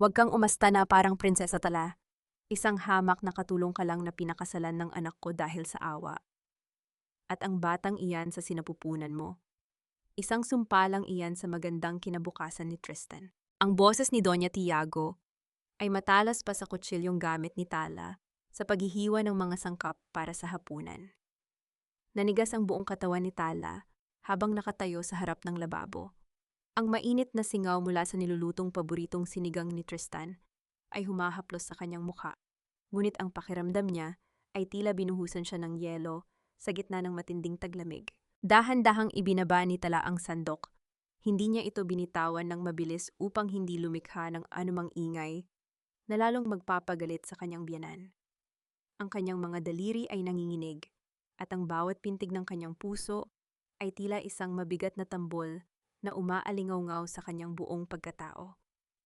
Huwag kang umasta na parang prinsesa tala. Isang hamak na katulong ka lang na pinakasalan ng anak ko dahil sa awa. At ang batang iyan sa sinapupunan mo. Isang sumpalang iyan sa magandang kinabukasan ni Tristan. Ang boses ni Doña Tiago ay matalas pa sa kutsilyong gamit ni Tala sa paghihiwa ng mga sangkap para sa hapunan. Nanigas ang buong katawan ni Tala habang nakatayo sa harap ng lababo. Ang mainit na singaw mula sa nilulutong paboritong sinigang ni Tristan ay humahaplos sa kanyang mukha. Ngunit ang pakiramdam niya ay tila binuhusan siya ng yelo sa gitna ng matinding taglamig. Dahan-dahang ibinaba ni Tala ang sandok. Hindi niya ito binitawan ng mabilis upang hindi lumikha ng anumang ingay na lalong magpapagalit sa kanyang biyanan. Ang kanyang mga daliri ay nanginginig at ang bawat pintig ng kanyang puso ay tila isang mabigat na tambol na umaalingaw-ngaw sa kanyang buong pagkatao.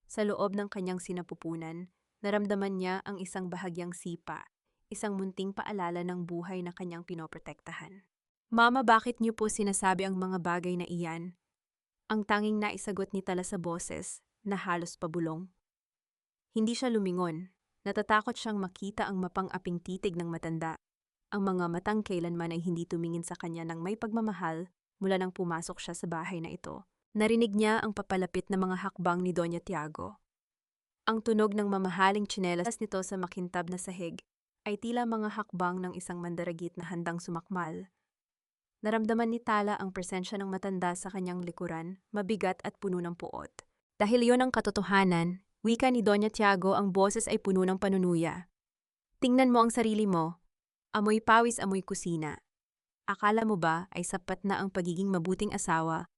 Sa loob ng kanyang sinapupunan, naramdaman niya ang isang bahagyang sipa, isang munting paalala ng buhay na kanyang pinoprotektahan. Mama, bakit niyo po sinasabi ang mga bagay na iyan? Ang tanging naisagot ni Tala sa boses na halos pabulong. Hindi siya lumingon. Natatakot siyang makita ang mapang-aping titig ng matanda. Ang mga matang kailanman ay hindi tumingin sa kanya ng may pagmamahal mula nang pumasok siya sa bahay na ito. Narinig niya ang papalapit na mga hakbang ni Doña Tiago. Ang tunog ng mamahaling tsinelas nito sa makintab na sahig ay tila mga hakbang ng isang mandaragit na handang sumakmal. Naramdaman ni Tala ang presensya ng matanda sa kanyang likuran, mabigat at puno ng puot. Dahil iyon ang katotohanan, wika ni Doña Tiago, ang boses ay puno ng panunuya. Tingnan mo ang sarili mo. Amoy pawis, amoy kusina. Akala mo ba ay sapat na ang pagiging mabuting asawa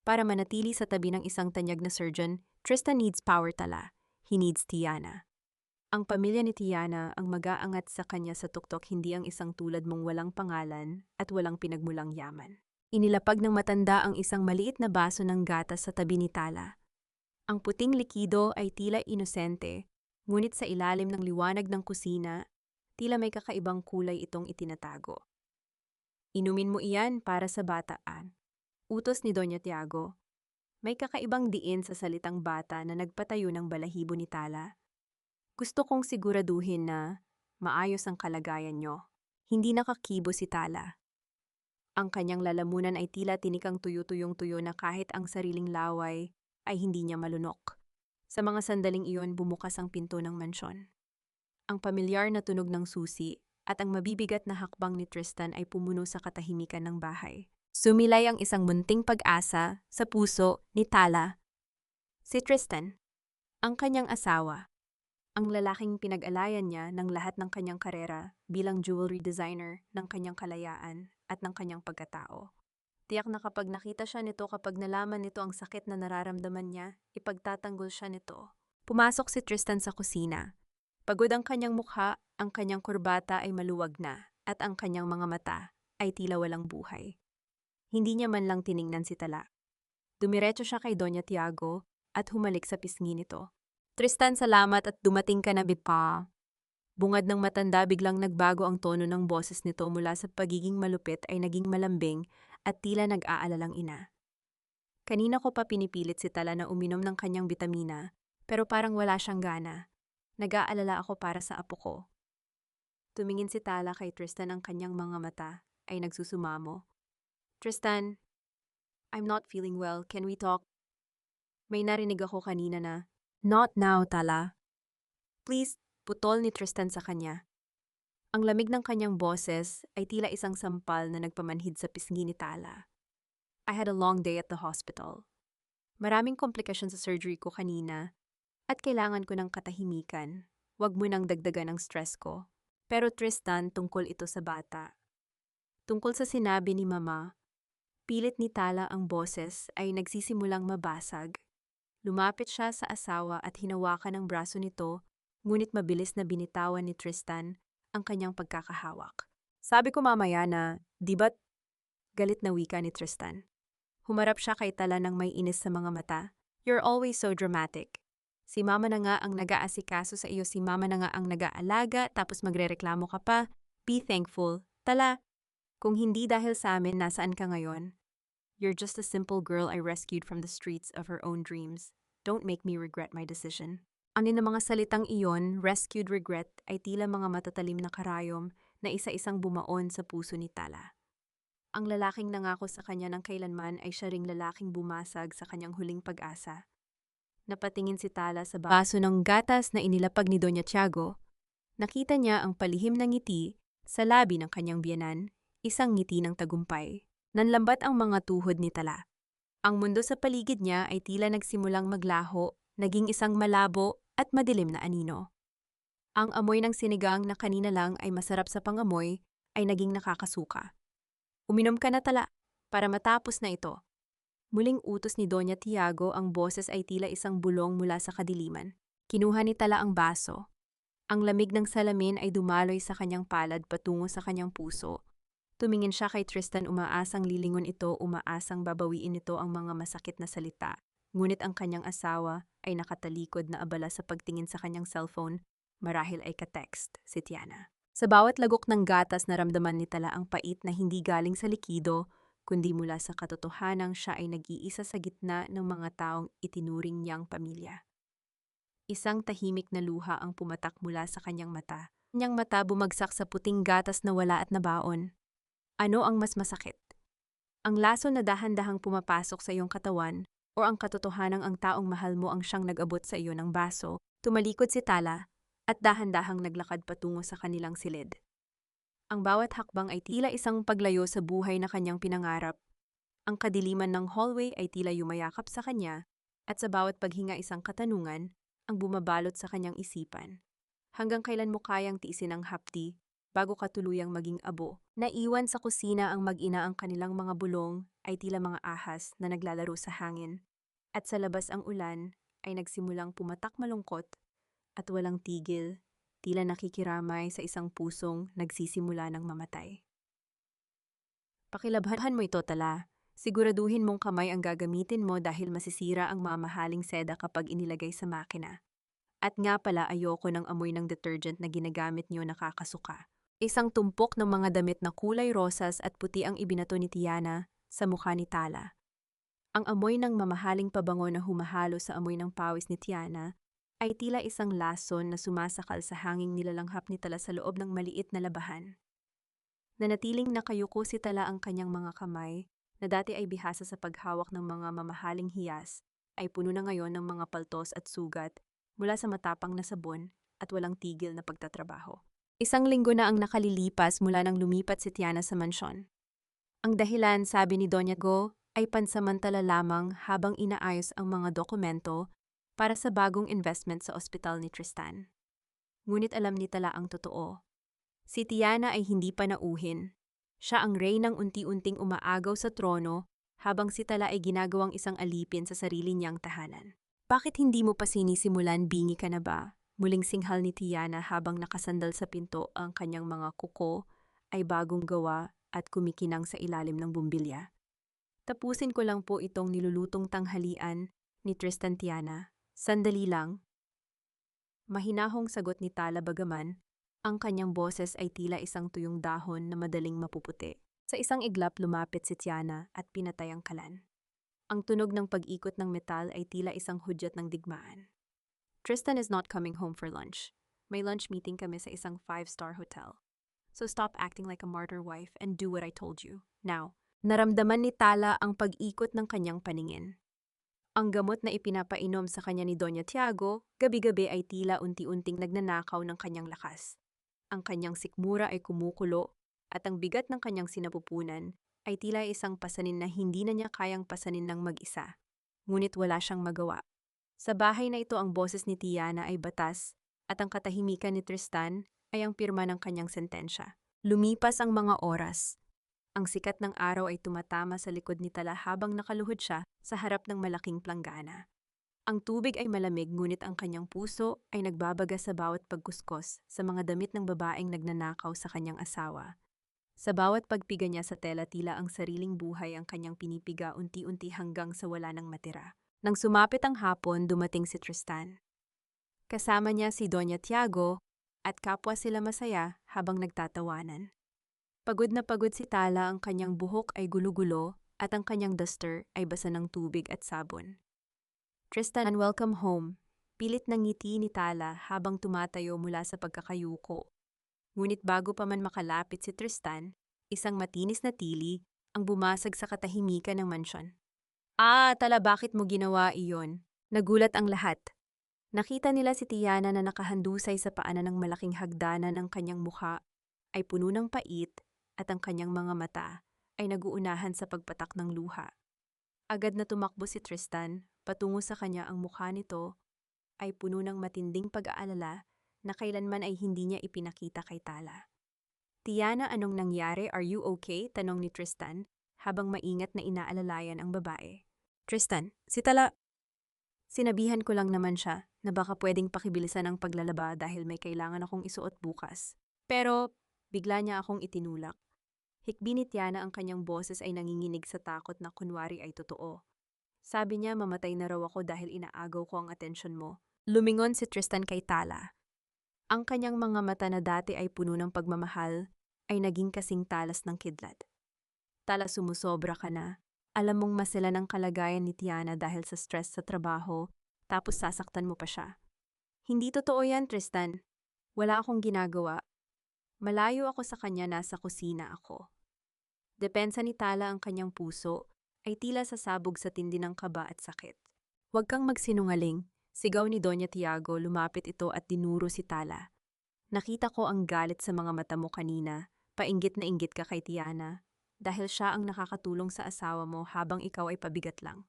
para manatili sa tabi ng isang tanyag na surgeon? Tristan needs power, Tala. He needs Tiana. Ang pamilya ni Tiana ang mag-aangat sa kanya sa tuktok, hindi ang isang tulad mong walang pangalan at walang pinagmulang yaman. Inilapag ng matanda ang isang maliit na baso ng gatas sa tabi ni Tala. Ang puting likido ay tila inosente, ngunit sa ilalim ng liwanag ng kusina, tila may kakaibang kulay itong itinatago. Inumin mo iyan para sa bataan. Utos ni Doña Tiago. May kakaibang diin sa salitang bata na nagpatayo ng balahibo ni Tala. Gusto kong siguraduhin na maayos ang kalagayan nyo. Hindi nakakibo si Tala. Ang kanyang lalamunan ay tila tinikang tuyo-tuyong-tuyo na kahit ang sariling laway ay hindi niya malunok. Sa mga sandaling iyon, bumukas ang pinto ng mansyon. Ang pamilyar na tunog ng susi at ang mabibigat na hakbang ni Tristan ay pumuno sa katahimikan ng bahay. Sumilay ang isang munting pag-asa sa puso ni Tala. Si Tristan, ang kanyang asawa. Ang lalaking pinag-alayan niya ng lahat ng kanyang karera bilang jewelry designer, ng kanyang kalayaan at ng kanyang pagkatao. Tiyak na kapag nakita siya nito, kapag nalaman nito ang sakit na nararamdaman niya, ipagtatanggol siya nito. Pumasok si Tristan sa kusina. Pagod ang kanyang mukha, ang kanyang kurbata ay maluwag na, at ang kanyang mga mata ay tila walang buhay. Hindi niya man lang tiningnan si Tala. Dumiretso siya kay Doña Tiago at humalik sa pisngi nito. Tristan, salamat at dumating ka na, bipa. Bungad ng matanda, biglang nagbago ang tono ng boses nito mula sa pagiging malupit ay naging malambing at tila nag-aalalang ina. Kanina ko pa pinipilit si Tala na uminom ng kanyang bitamina, pero parang wala siyang gana. Nag-aalala ako para sa apo ko. Tumingin si Tala kay Tristan, ang kanyang mga mata ay nagsusumamo. Tristan, I'm not feeling well. Can we talk? May narinig ako kanina na, not now, Tala. Please, putol ni Tristan sa kanya. Ang lamig ng kanyang boses ay tila isang sampal na nagpamanhid sa pisngi ni Tala. I had a long day at the hospital. Maraming komplikasyon sa surgery ko kanina at kailangan ko ng katahimikan. Huwag mo nang dagdagan ang stress ko. Pero Tristan, tungkol ito sa bata. Tungkol sa sinabi ni Mama, pilit ni Tala ang boses ay nagsisimulang mabasag. Lumapit siya sa asawa at hinawakan ang braso nito, ngunit mabilis na binitawan ni Tristan ang kanyang pagkakahawak. Sabi ko mamaya na, di ba't galit na wika ni Tristan. Humarap siya kay Tala ng may inis sa mga mata. You're always so dramatic. Si Mama na nga ang nag-aasikaso sa iyo, si Mama na nga ang nag-aalaga, tapos magrereklamo ka pa. Be thankful. Tala, kung hindi dahil sa amin, nasaan ka ngayon? You're just a simple girl I rescued from the streets of her own dreams. Don't make me regret my decision. Ang ng mga salitang iyon, rescued regret, ay tila mga matatalim na karayom na isa-isang bumaon sa puso ni Tala. Ang lalaking nangako sa kanya ng kailanman ay siya ring lalaking bumasag sa kanyang huling pag-asa. Napatingin si Tala sa baso ng gatas na inilapag ni Doña Tiago. Nakita niya ang palihim ng ngiti sa labi ng kanyang biyanan, isang ngiti ng tagumpay. Nanlambat ang mga tuhod ni Tala. Ang mundo sa paligid niya ay tila nagsimulang maglaho, naging isang malabo at madilim na anino. Ang amoy ng sinigang na kanina lang ay masarap sa pangamoy ay naging nakakasuka. Uminom ka na, Tala, para matapos na ito. Muling utos ni Doña Tiago, ang boses ay tila isang bulong mula sa kadiliman. Kinuha ni Tala ang baso. Ang lamig ng salamin ay dumaloy sa kanyang palad patungo sa kanyang puso. Tumingin siya kay Tristan, umaasang lilingon ito, umaasang babawiin ito ang mga masakit na salita. Ngunit ang kanyang asawa ay nakatalikod na abala sa pagtingin sa kanyang cellphone, marahil ay ka-text si Tiana. Sa bawat lagok ng gatas naramdaman ni Tala ang pait na hindi galing sa likido, kundi mula sa katotohanang siya ay nag-iisa sa gitna ng mga taong itinuring niyang pamilya. Isang tahimik na luha ang pumatak mula sa kanyang mata. Kanyang mata bumagsak sa puting gatas na wala at nabaon. Ano ang mas masakit? Ang laso na dahan-dahang pumapasok sa iyong katawan o ang katotohanang ang taong mahal mo ang siyang nag-abot sa iyo ng baso? Tumalikod si Tala at dahan-dahang naglakad patungo sa kanilang silid. Ang bawat hakbang ay tila isang paglayo sa buhay na kanyang pinangarap. Ang kadiliman ng hallway ay tila yumayakap sa kanya at sa bawat paghinga isang katanungan ang bumabalot sa kanyang isipan. Hanggang kailan mo kayang tiisin ang hapdi bago ka tuluyang maging abo? Naiwan sa kusina ang mag-ina, ang kanilang mga bulong ay tila mga ahas na naglalaro sa hangin. At sa labas ang ulan ay nagsimulang pumatak malungkot at walang tigil, tila nakikiramay sa isang pusong nagsisimula ng mamatay. Pakilabhan mo ito, Tala. Siguraduhin mong kamay ang gagamitin mo dahil masisira ang mamahaling seda kapag inilagay sa makina. At nga pala, ayoko ng amoy ng detergent na ginagamit niyo, nakakasuka. Isang tumpok ng mga damit na kulay rosas at puti ang ibinato ni Tiana sa mukha ni Tala. Ang amoy ng mamahaling pabango na humahalo sa amoy ng pawis ni Tiana ay tila isang lason na sumasakal sa hanging nilalanghap ni Tala sa loob ng maliit na labahan. Nanatiling nakayuko si Tala, ang kanyang mga kamay, na dati ay bihasa sa paghawak ng mga mamahaling hiyas, ay puno na ngayon ng mga paltos at sugat mula sa matapang na sabon at walang tigil na pagtatrabaho. Isang linggo na ang nakalilipas mula nang lumipat si Tiana sa mansyon. Ang dahilan, sabi ni Doña Go, ay pansamantala lamang habang inaayos ang mga dokumento para sa bagong investment sa ospital ni Tristan. Ngunit alam ni Tala ang totoo. Si Tiana ay hindi pa nauhin. Siya ang reynang unti-unting umaagaw sa trono habang si Tala ay ginagawang isang alipin sa sarili niyang tahanan. Bakit hindi mo pa sinisimulan, bingi ka na ba? Muling singhal ni Tiana habang nakasandal sa pinto, ang kanyang mga kuko ay bagong gawa at kumikinang sa ilalim ng bumbilya. Tapusin ko lang po itong nilulutong tanghalian ni Tristan, Tiana. Sandali lang. Mahinahong sagot ni Tala, bagaman ang kanyang boses ay tila isang tuyong dahon na madaling mapuputi. Sa isang iglap lumapit si Tiana at pinatay ang kalan. Ang tunog ng pag-ikot ng metal ay tila isang hudyat ng digmaan. Tristan is not coming home for lunch. May lunch meeting kami sa isang 5-star hotel. So stop acting like a martyr wife and do what I told you. Now, naramdaman ni Tala ang pag-ikot ng kanyang paningin. Ang gamot na ipinapainom sa kanya ni Doña Tiago, gabi-gabi ay tila unti-unting nagnanakaw ng kanyang lakas. Ang kanyang sikmura ay kumukulo at ang bigat ng kanyang sinapupunan ay tila isang pasanin na hindi na niya kayang pasanin ng mag-isa. Ngunit wala siyang magawa. Sa bahay na ito, ang boses ni Tiana ay batas at ang katahimikan ni Tristan ay ang pirma ng kanyang sentensya. Lumipas ang mga oras. Ang sikat ng araw ay tumatama sa likod ni Tala habang nakaluhod siya sa harap ng malaking planggana. Ang tubig ay malamig, ngunit ang kanyang puso ay nagbabaga sa bawat pagkuskos sa mga damit ng babaeng nagnanakaw sa kanyang asawa. Sa bawat pagpiga niya sa tela, tila ang sariling buhay ang kanyang pinipiga unti-unti hanggang sa wala nang matira. Nang sumapit ang hapon, dumating si Tristan. Kasama niya si Doña Tiago at kapwa sila masaya habang nagtatawanan. Pagod na pagod si Tala, ang kanyang buhok ay gulo-gulo at ang kanyang duster ay basa ng tubig at sabon. Tristan, welcome home. Pilit ng ngiti ni Tala habang tumatayo mula sa pagkakayuko. Ngunit bago pa man makalapit si Tristan, isang matinis na tili ang bumasag sa katahimikan ng mansyon. Tala, bakit mo ginawa iyon? Nagulat ang lahat. Nakita nila si Tiana na nakahandusay sa paanan ng malaking hagdanan. Ang kanyang mukha ay puno ng pait at ang kanyang mga mata ay naguunahan sa pagpatak ng luha. Agad na tumakbo si Tristan patungo sa kanya. Ang mukha nito ay puno ng matinding pag-aalala na kailanman ay hindi niya ipinakita kay Tala. Tiana, anong nangyari? Are you okay? Tanong ni Tristan habang maingat na inaalalayan ang babae. Tristan, si Tala. Sinabihan ko lang naman siya na baka pwedeng pakibilisan ang paglalaba dahil may kailangan akong isuot bukas. Pero bigla niya akong itinulak. Hikbi ni Tiana, ang kanyang boses ay nanginginig sa takot na kunwari ay totoo. Sabi niya mamatay na raw ako dahil inaagaw ko ang atensyon mo. Lumingon si Tristan kay Tala. Ang kanyang mga mata na dati ay puno ng pagmamahal ay naging kasing talas ng kidlat. Tala, sumusobra ka na. Alam mong masela ng kalagayan ni Tiana dahil sa stress sa trabaho, tapos sasaktan mo pa siya. Hindi totoo yan, Tristan. Wala akong ginagawa. Malayo ako sa kanya, nasa kusina ako. Depensa ni Tala, ang kanyang puso ay tila sasabog sa tindi ng kaba at sakit. Huwag kang magsinungaling, sigaw ni Doña Tiago. Lumapit ito at dinuro si Tala. Nakita ko ang galit sa mga mata mo kanina. Painggit na inggit ka kay Tiana dahil siya ang nakakatulong sa asawa mo habang ikaw ay pabigat lang.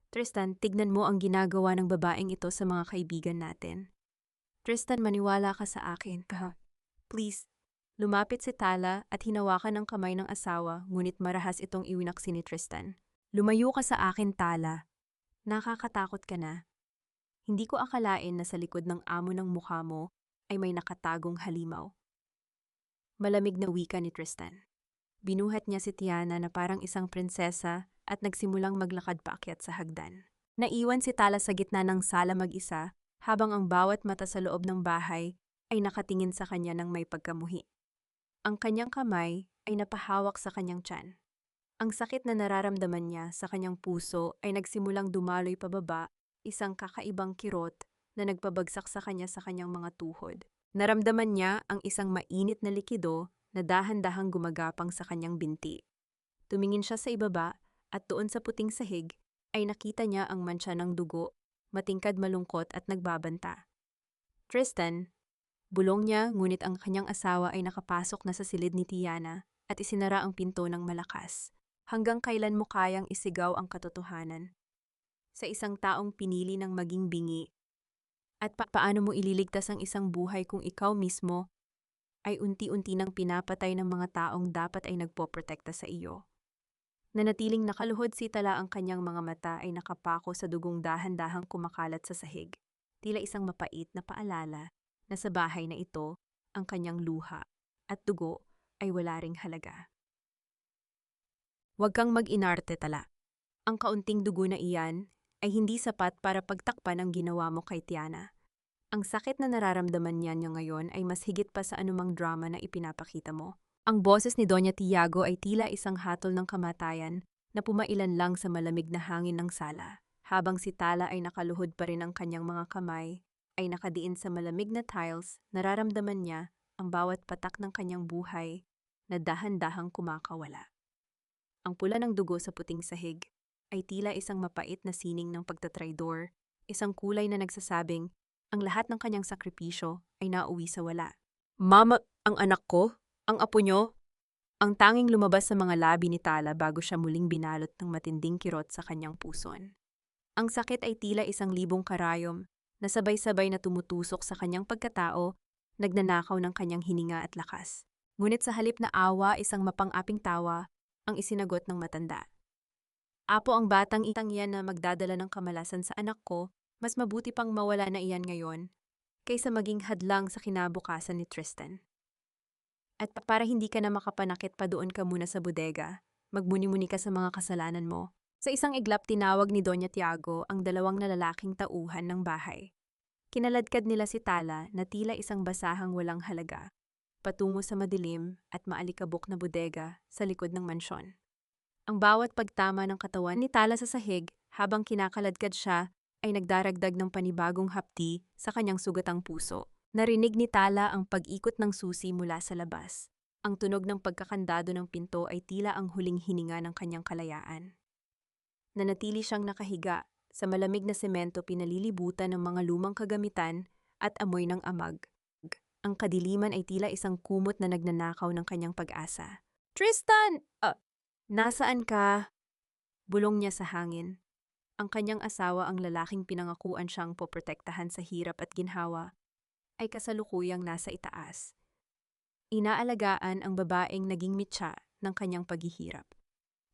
Tristan, tignan mo ang ginagawa ng babaeng ito sa mga kaibigan natin. Tristan, maniwala ka sa akin. Please. Lumapit si Tala at hinawakan ang kamay ng asawa, ngunit marahas itong iwinaksi ni Tristan. Lumayo ka sa akin, Tala. Nakakatakot ka na. Hindi ko akalain na sa likod ng amo ng mukha mo ay may nakatagong halimaw. Malamig na wika ni Tristan. Binuhat niya si Tiana na parang isang prinsesa at nagsimulang maglakad paakyat sa hagdan. Naiwan si Tala sa gitna ng sala mag-isa habang ang bawat mata sa loob ng bahay ay nakatingin sa kanya ng may pagkamuhi. Ang kanyang kamay ay napahawak sa kanyang tiyan. Ang sakit na nararamdaman niya sa kanyang puso ay nagsimulang dumaloy pababa, isang kakaibang kirot na nagpabagsak sa kanyang mga tuhod. Naramdaman niya ang isang mainit na likido na dahan-dahang gumagapang sa kanyang binti. Tumingin siya sa ibaba at doon sa puting sahig ay nakita niya ang mantsa ng dugo, matingkad, malungkot at nagbabanta. Tristan, bulong niya, ngunit ang kanyang asawa ay nakapasok na sa silid ni Tiana at isinara ang pinto ng malakas. Hanggang kailan mo kayang isigaw ang katotohanan? Sa isang taong pinili ng maging bingi? At paano mo ililigtas ang isang buhay kung ikaw mismo ay unti-unti nang pinapatay ng mga taong dapat ay nagpoprotekta sa iyo? Nanatiling nakaluhod si Tala, ang kanyang mga mata ay nakapako sa dugong dahan-dahang kumakalat sa sahig. Tila isang mapait na paalala na sa bahay na ito, ang kanyang luha at dugo ay wala ring halaga. Huwag kang mag-inarte, Tala. Ang kaunting dugo na iyan ay hindi sapat para pagtakpan ang ginawa mo kay Tiana. Ang sakit na nararamdaman niya ngayon ay mas higit pa sa anumang drama na ipinapakita mo. Ang boses ni Doña Tiago ay tila isang hatol ng kamatayan na pumailan lang sa malamig na hangin ng sala. Habang si Tala ay nakaluhod pa rin, ang kanyang mga kamay ay nakadiin sa malamig na tiles, nararamdaman niya ang bawat patak ng kanyang buhay na dahan-dahang kumakawala. Ang pula ng dugo sa puting sahig ay tila isang mapait na sining ng pagtatraidor, isang kulay na nagsasabing ang lahat ng kanyang sakripisyo ay nauwi sa wala. Mama, ang anak ko? Ang apo nyo? Ang tanging lumabas sa mga labi ni Tala bago siya muling binalot ng matinding kirot sa kanyang puson. Ang sakit ay tila isang libong karayom na sabay-sabay na tumutusok sa kanyang pagkatao, nagnanakaw ng kanyang hininga at lakas. Ngunit sa halip na awa, isang mapang-aping tawa ang isinagot ng matanda. Apo, ang batang itang iyan na magdadala ng kamalasan sa anak ko, mas mabuti pang mawala na iyan ngayon kaysa maging hadlang sa kinabukasan ni Tristan. At para hindi ka na makapanakit pa, doon ka muna sa bodega, magmuni-muni ka sa mga kasalanan mo. Sa isang iglap, tinawag ni Doña Tiago ang dalawang lalaking tauhan ng bahay. Kinaladkad nila si Tala na tila isang basahang walang halaga, patungo sa madilim at maalikabok na bodega sa likod ng mansyon. Ang bawat pagtama ng katawan ni Tala sa sahig habang kinakaladkad siya ay nagdaragdag ng panibagong hapdi sa kanyang sugatang puso. Narinig ni Tala ang pag-ikot ng susi mula sa labas. Ang tunog ng pagkakandado ng pinto ay tila ang huling hininga ng kanyang kalayaan. Nanatili siyang nakahiga sa malamig na semento, pinalilibutan ng mga lumang kagamitan at amoy ng amag. Ang kadiliman ay tila isang kumot na nagnanakaw ng kanyang pag-asa. Tristan! Nasaan ka? Bulong niya sa hangin. Ang kanyang asawa, ang lalaking pinangakuan siyang poprotektahan sa hirap at ginhawa, ay kasalukuyang nasa itaas. Inaalagaan ang babaeng naging mitya ng kanyang paghihirap.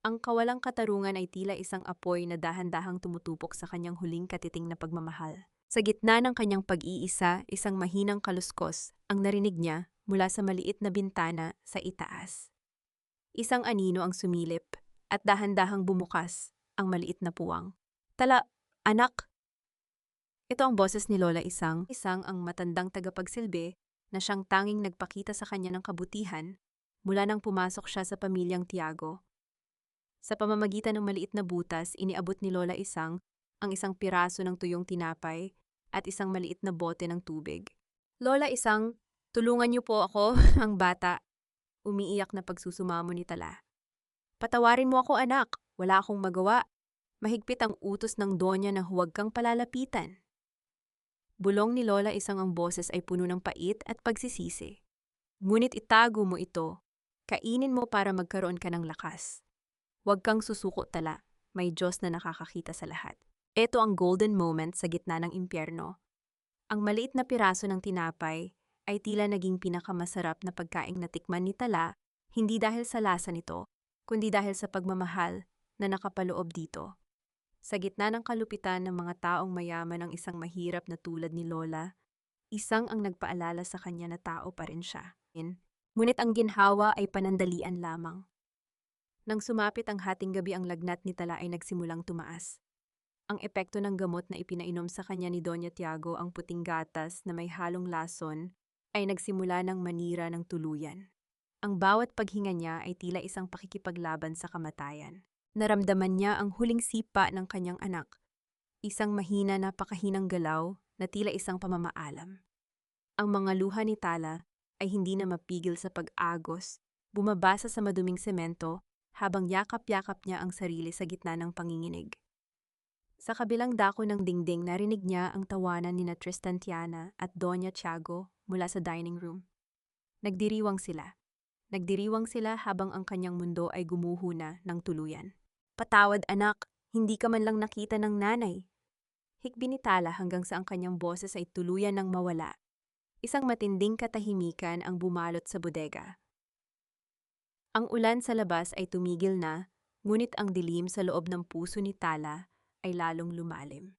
Ang kawalang katarungan ay tila isang apoy na dahan-dahang tumutupok sa kanyang huling katiting na pagmamahal. Sa gitna ng kanyang pag-iisa, isang mahinang kaluskos ang narinig niya mula sa maliit na bintana sa itaas. Isang anino ang sumilip at dahan-dahang bumukas ang maliit na puwang. Tala, anak! Ito ang boses ni Lola Isang ang matandang tagapagsilbi na siyang tanging nagpakita sa kanya ng kabutihan mula nang pumasok siya sa pamilyang Tiago. Sa pamamagitan ng maliit na butas, iniabot ni Lola Isang ang isang piraso ng tuyong tinapay at isang maliit na bote ng tubig. Lola Isang, tulungan niyo po ako, ang bata. Umiiyak na pagsusumamo ni Tala. Patawarin mo ako, anak. Wala akong magawa. Mahigpit ang utos ng donya na huwag kang palalapitan. Bulong ni Lola Isang, ang boses ay puno ng pait at pagsisisi. Ngunit itago mo ito. Kainin mo para magkaroon ka ng lakas. Huwag kang susuko, Tala. May Diyos na nakakakita sa lahat. Ito ang golden moment sa gitna ng impyerno. Ang maliit na piraso ng tinapay ay tila naging pinakamasarap na pagkaing natikman ni Tala, hindi dahil sa lasa nito, kundi dahil sa pagmamahal na nakapaloob dito. Sa gitna ng kalupitan ng mga taong mayaman, ang isang mahirap na tulad ni Lola, Isang ang nagpaalala sa kanya na tao pa rin siya. Ngunit ang ginhawa ay panandalian lamang. Nang sumapit ang hating gabi, ang lagnat ni Tala ay nagsimulang tumaas. Ang epekto ng gamot na ipinainom sa kanya ni Doña Tiago, ang puting gatas na may halong lason, ay nagsimula ng manira ng tuluyan. Ang bawat paghinga niya ay tila isang pakikipaglaban sa kamatayan. Naramdaman niya ang huling sipa ng kanyang anak, isang mahina na pakahinang galaw na tila isang pamamaalam. Ang mga luha ni Tala ay hindi na mapigil sa pag-agos, bumabasa sa maduming semento habang yakap-yakap niya ang sarili sa gitna ng panginginig. Sa kabilang dako ng dingding, narinig niya ang tawanan ni Tristan, Tiana at Doña Tiago mula sa dining room. Nagdiriwang sila habang ang kanyang mundo ay gumuho na ng tuluyan. Patawad, anak, hindi ka man lang nakita ng nanay. Hikbi ni Tala hanggang sa ang kanyang boses ay tuluyan ng mawala. Isang matinding katahimikan ang bumalot sa bodega. Ang ulan sa labas ay tumigil na, ngunit ang dilim sa loob ng puso ni Tala ay lalong lumalim.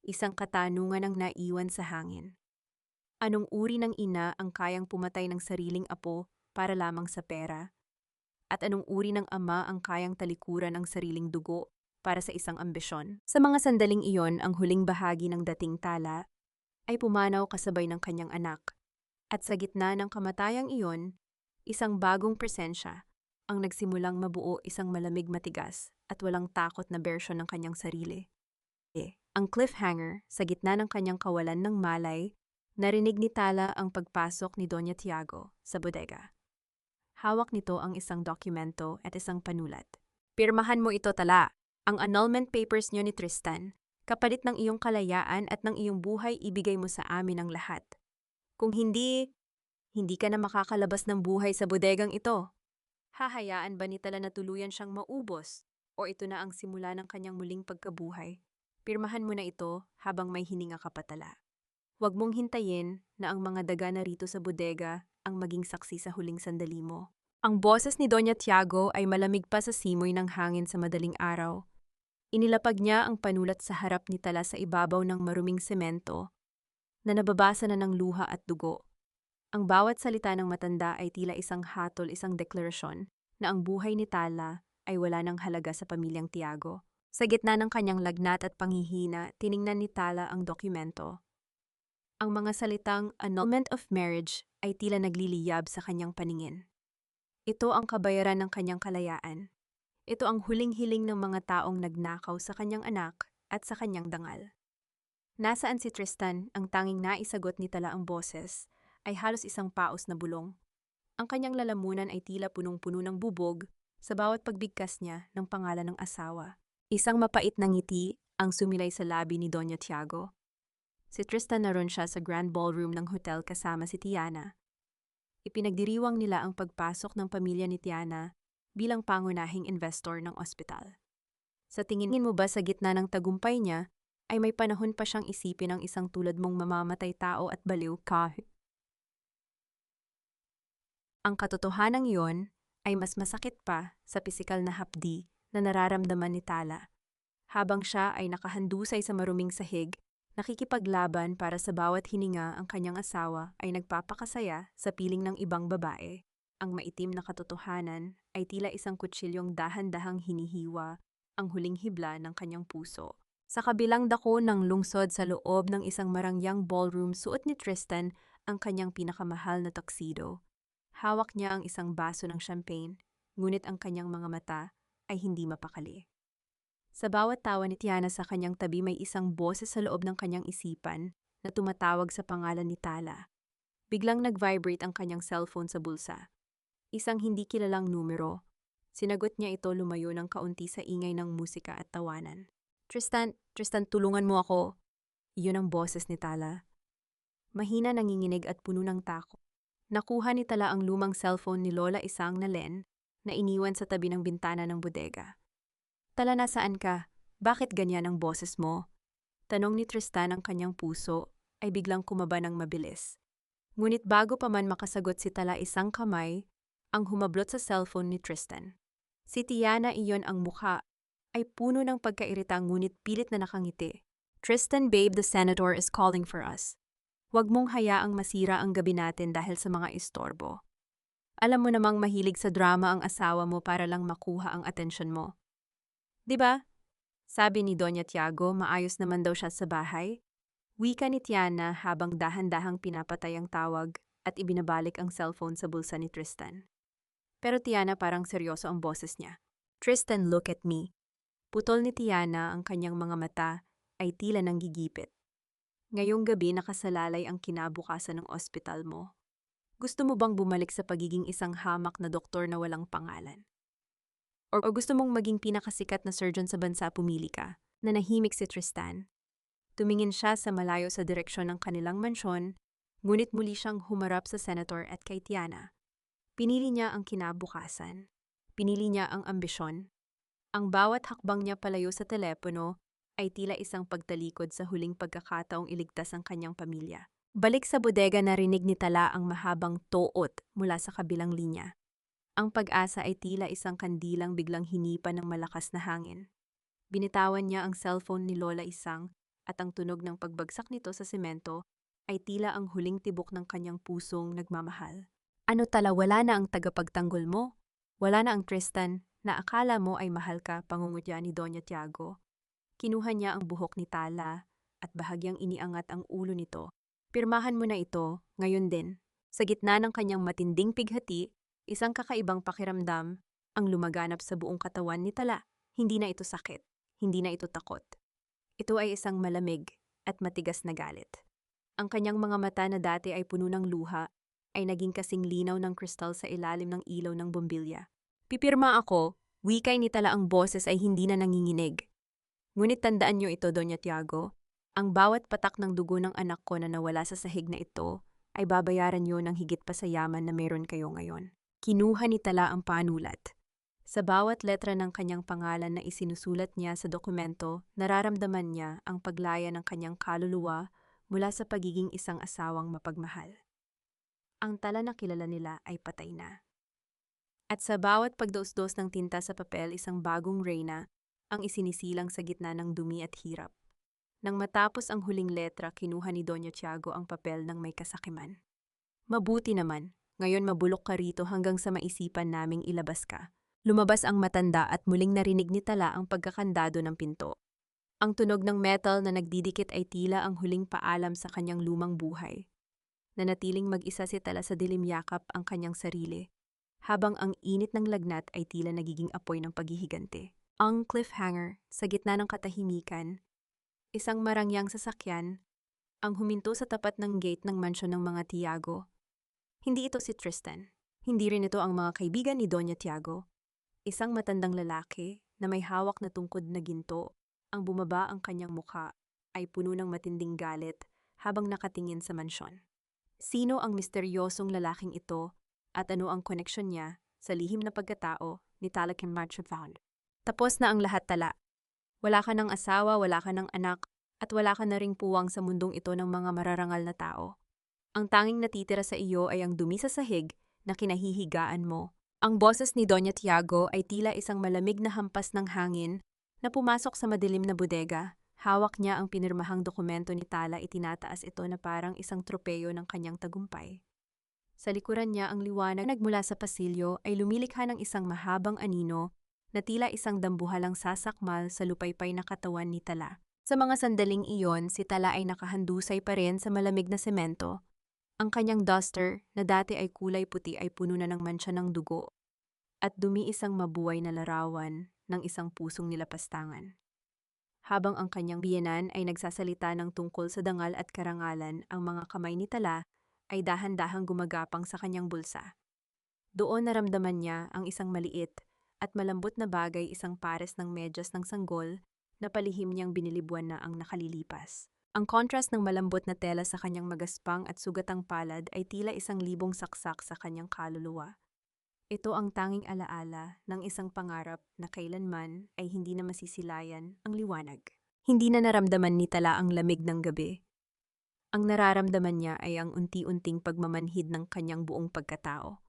Isang katanungan ang naiwan sa hangin. Anong uri ng ina ang kayang pumatay ng sariling apo para lamang sa pera? At anong uri ng ama ang kayang talikuran ang sariling dugo para sa isang ambisyon? Sa mga sandaling iyon, ang huling bahagi ng dating Tala ay pumanaw kasabay ng kanyang anak. At sa gitna ng kamatayang iyon, isang bagong presensya ang nagsimulang mabuo, isang malamig, matigas at walang takot na bersyon ng kanyang sarili. Ang cliffhanger, sa gitna ng kanyang kawalan ng malay, narinig ni Tala ang pagpasok ni Doña Tiago sa bodega. Hawak nito ang isang dokumento at isang panulat. Pirmahan mo ito, Tala. Ang annulment papers niyo ni Tristan. Kapalit ng iyong kalayaan at ng iyong buhay, ibigay mo sa amin ang lahat. Kung hindi ka na makakalabas ng buhay sa bodegang ito. Hahayaan ba ni Tala na tuluyan siyang maubos? O ito na ang simula ng kanyang muling pagkabuhay? Pirmahan mo na ito habang may hininga ka pa, Tala. Huwag mong hintayin na ang mga daga na rito sa bodega ang maging saksi sa huling sandali mo. Ang boses ni Doña Tiago ay malamig pa sa simoy ng hangin sa madaling araw. Inilapag niya ang panulat sa harap ni Tala sa ibabaw ng maruming semento na nababasa na ng luha at dugo. Ang bawat salita ng matanda ay tila isang hatol, isang deklarasyon na ang buhay ni Tala ay wala ng halaga sa pamilyang Tiago. Sa gitna ng kanyang lagnat at panghihina, tiningnan ni Tala ang dokumento. Ang mga salitang annulment of marriage ay tila nagliliyab sa kanyang paningin. Ito ang kabayaran ng kanyang kalayaan. Ito ang huling hiling ng mga taong nagnakaw sa kanyang anak at sa kanyang dangal. Nasaan si Tristan, ang tanging naisagot ni Tala ang boses, ay halos isang paos na bulong. Ang kanyang lalamunan ay tila punong-puno ng bubog sa bawat pagbigkas niya ng pangalan ng asawa. Isang mapait na ngiti ang sumilay sa labi ni Doña Tiago. Si Tristan naroon siya sa grand ballroom ng hotel kasama si Tiana. Ipinagdiriwang nila ang pagpasok ng pamilya ni Tiana bilang pangunahing investor ng ospital. Sa tingin mo ba sa gitna ng tagumpay niya, ay may panahon pa siyang isipin ang isang tulad mong mamamatay tao at baliw ka? Ang katotohanan iyon ay mas masakit pa sa pisikal na hapdi na nararamdaman ni Tala. Habang siya ay nakahandusay sa maruming sahig, nakikipaglaban para sa bawat hininga ang kanyang asawa ay nagpapakasaya sa piling ng ibang babae. Ang maitim na katotohanan ay tila isang kutsilyong dahan-dahang hinihiwa ang huling hibla ng kanyang puso. Sa kabilang dako ng lungsod sa loob ng isang marangyang ballroom, suot ni Tristan ang kanyang pinakamahal na tuxedo. Hawak niya ang isang baso ng champagne, ngunit ang kanyang mga mata ay hindi mapakali. Sa bawat tawa ni Tiana sa kanyang tabi may isang boses sa loob ng kanyang isipan na tumatawag sa pangalan ni Tala. Biglang nag-vibrate ang kanyang cellphone sa bulsa. Isang hindi kilalang numero. Sinagot niya ito lumayo ng kaunti sa ingay ng musika at tawanan. Tristan, tulungan mo ako. Iyon ang boses ni Tala. Mahina, nanginginig at puno ng takot. Nakuha ni Tala ang lumang cellphone ni Lola Isang na Len na iniwan sa tabi ng bintana ng bodega. Tala, nasaan ka? Bakit ganyan ang boses mo? Tanong ni Tristan. Ang kanyang puso ay biglang kumaba ng mabilis. Ngunit bago pa man makasagot si Tala, isang kamay ang humablot sa cellphone ni Tristan. Si Tiana, iyon ang mukha ay puno ng pagkairita ngunit pilit na nakangiti. Tristan, babe, the senator is calling for us. Huwag mong hayaang masira ang gabi natin dahil sa mga istorbo. Alam mo namang mahilig sa drama ang asawa mo para lang makuha ang atensyon mo. 'Di ba? Sabi ni Doña Tiago, maayos naman daw siya sa bahay. Wika ni Tiana habang dahan-dahang pinapatay ang tawag at ibinabalik ang cellphone sa bulsa ni Tristan. Pero Tiana, parang seryoso ang boses niya. Tristan, look at me. Putol ni Tiana, ang kanyang mga mata ay tila nanggigipit. Ngayong gabi nakasalalay ang kinabukasan ng ospital mo. Gusto mo bang bumalik sa pagiging isang hamak na doktor na walang pangalan? O gusto mong maging pinakasikat na surgeon sa bansa? Pumili ka. Nanahimik si Tristan. Tumingin siya sa malayo sa direksyon ng kanilang mansyon, ngunit muli siyang humarap sa senator at kay Tiana. Pinili niya ang kinabukasan. Pinili niya ang ambisyon. Ang bawat hakbang niya palayo sa telepono ay tila isang pagtalikod sa huling pagkakataong iligtas ang kanyang pamilya. Balik sa bodega, narinig ni Tala ang mahabang toot mula sa kabilang linya. Ang pag-asa ay tila isang kandilang biglang hinipan ng malakas na hangin. Binitawan niya ang cellphone ni Lola Isang at ang tunog ng pagbagsak nito sa semento ay tila ang huling tibok ng kanyang pusong nagmamahal. Ano, Tala, wala na ang tagapagtanggol mo? Wala na ang Tristan na akala mo ay mahal ka? Pangungutya ni Doña Tiago. Kinuha niya ang buhok ni Tala at bahagyang iniangat ang ulo nito. Pirmahan mo na ito, ngayon din. Sa gitna ng kanyang matinding pighati, isang kakaibang pakiramdam ang lumaganap sa buong katawan ni Tala. Hindi na ito sakit, hindi na ito takot. Ito ay isang malamig at matigas na galit. Ang kanyang mga mata na dati ay puno ng luha ay naging kasing linaw ng kristal sa ilalim ng ilaw ng bombilya. Pipirma ako, wikay ni Tala, ang boses ay hindi na nanginginig. Ngunit tandaan niyo ito, Doña Tiago, ang bawat patak ng dugo ng anak ko na nawala sa sahig na ito ay babayaran niyo ng higit pa sa yaman na meron kayo ngayon. Kinuha ni Tala ang panulat. Sa bawat letra ng kanyang pangalan na isinusulat niya sa dokumento, nararamdaman niya ang paglaya ng kanyang kaluluwa mula sa pagiging isang asawang mapagmahal. Ang Tala na kilala nila ay patay na. At sa bawat pagdausdos ng tinta sa papel, isang bagong reyna ang isinisilang sa gitna ng dumi at hirap. Nang matapos ang huling letra, kinuha ni Doña Tiago ang papel ng may kasakiman. Mabuti naman, ngayon mabulok ka rito hanggang sa maisipan naming ilabas ka. Lumabas ang matanda at muling narinig ni Tala ang pagkakandado ng pinto. Ang tunog ng metal na nagdidikit ay tila ang huling paalam sa kanyang lumang buhay. Nanatiling mag-isa si Tala sa dilim, yakap ang kanyang sarili, habang ang init ng lagnat ay tila nagiging apoy ng paghihigante. Ang cliffhanger, sa gitna ng katahimikan, Isang marangyang sasakyan ang huminto sa tapat ng gate ng mansyon ng mga Tiago. Hindi ito si Tristan. Hindi rin ito ang mga kaibigan ni Doña Tiago. Isang matandang lalaki na may hawak na tungkod na ginto. Ang bumaba ang kanyang mukha ay puno ng matinding galit habang nakatingin sa mansyon. Sino ang misteryosong lalaking ito at ano ang koneksyon niya sa lihim na pagkatao ni Talakin Marchevald? Tapos na ang lahat, Tala. Wala ka ng asawa, wala ka ng anak, at wala ka na ring puwang sa mundong ito ng mga mararangal na tao. Ang tanging natitira sa iyo ay ang dumi sa sahig na kinahihigaan mo. Ang boses ni Doña Tiago ay tila isang malamig na hampas ng hangin na pumasok sa madilim na bodega. Hawak niya ang pinirmahang dokumento ni Tala, itinataas ito na parang isang tropeyo ng kanyang tagumpay. Sa likuran niya ang liwanag nagmula sa pasilyo ay lumilikha ng isang mahabang anino na tila isang dambuhalang sasakmal sa lupaypay na katawan ni Tala. Sa mga sandaling iyon, si Tala ay nakahandusay pa rin sa malamig na semento. Ang kanyang duster na dati ay kulay puti ay puno na ng mantsa ng dugo at dumi, isang mabuhay na larawan ng isang pusong nilapastangan. Habang ang kanyang biyenan ay nagsasalita ng tungkol sa dangal at karangalan, ang mga kamay ni Tala ay dahan-dahang gumagapang sa kanyang bulsa. Doon naramdaman niya ang isang maliit at malambot na bagay, isang pares ng medyas ng sanggol na palihim niyang binilibuan na ang nakalilipas. Ang contrast ng malambot na tela sa kanyang magaspang at sugatang palad ay tila isang libong saksak sa kanyang kaluluwa. Ito ang tanging alaala ng isang pangarap na kailanman ay hindi na masisilayan ang liwanag. Hindi na naramdaman ni Tala ang lamig ng gabi. Ang nararamdaman niya ay ang unti-unting pagmamanhid ng kanyang buong pagkatao.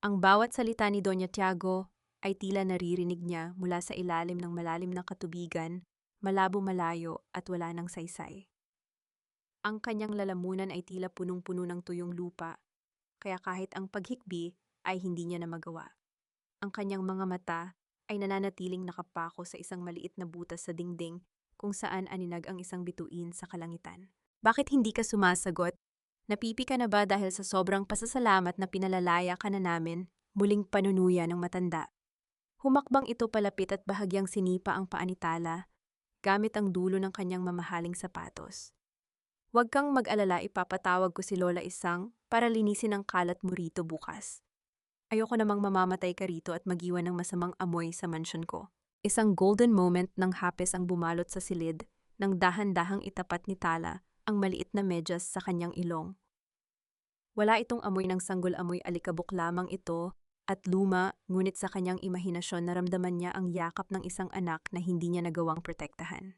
Ang bawat salita ni Doña Tiago ay tila naririnig niya mula sa ilalim ng malalim na katubigan, malabo, malayo at wala ng saysay. Ang kanyang lalamunan ay tila punong-puno ng tuyong lupa, kaya kahit ang paghikbi ay hindi niya na magawa. Ang kanyang mga mata ay nananatiling nakapako sa isang maliit na butas sa dingding kung saan aninag ang isang bituin sa kalangitan. Bakit hindi ka sumasagot? Napipi ka na ba dahil sa sobrang pasasalamat na pinalalaya ka na namin? Muling panunuya ng matanda. Humakbang ito palapit at bahagyang sinipa ang paa ni Tala gamit ang dulo ng kanyang mamahaling sapatos. Huwag kang mag-alala, ipapatawag ko si Lola Isang para linisin ang kalat mo rito bukas. Ayoko namang mamamatay ka rito at magiwan ng masamang amoy sa mansyon ko. Isang golden moment ng hapes ang bumalot sa silid nang dahan-dahang itapat ni Tala ang maliit na medyas sa kanyang ilong. Wala itong amoy ng sanggol, amoy alikabok lamang ito at luma, ngunit sa kanyang imahinasyon naramdaman niya ang yakap ng isang anak na hindi niya nagawang protektahan.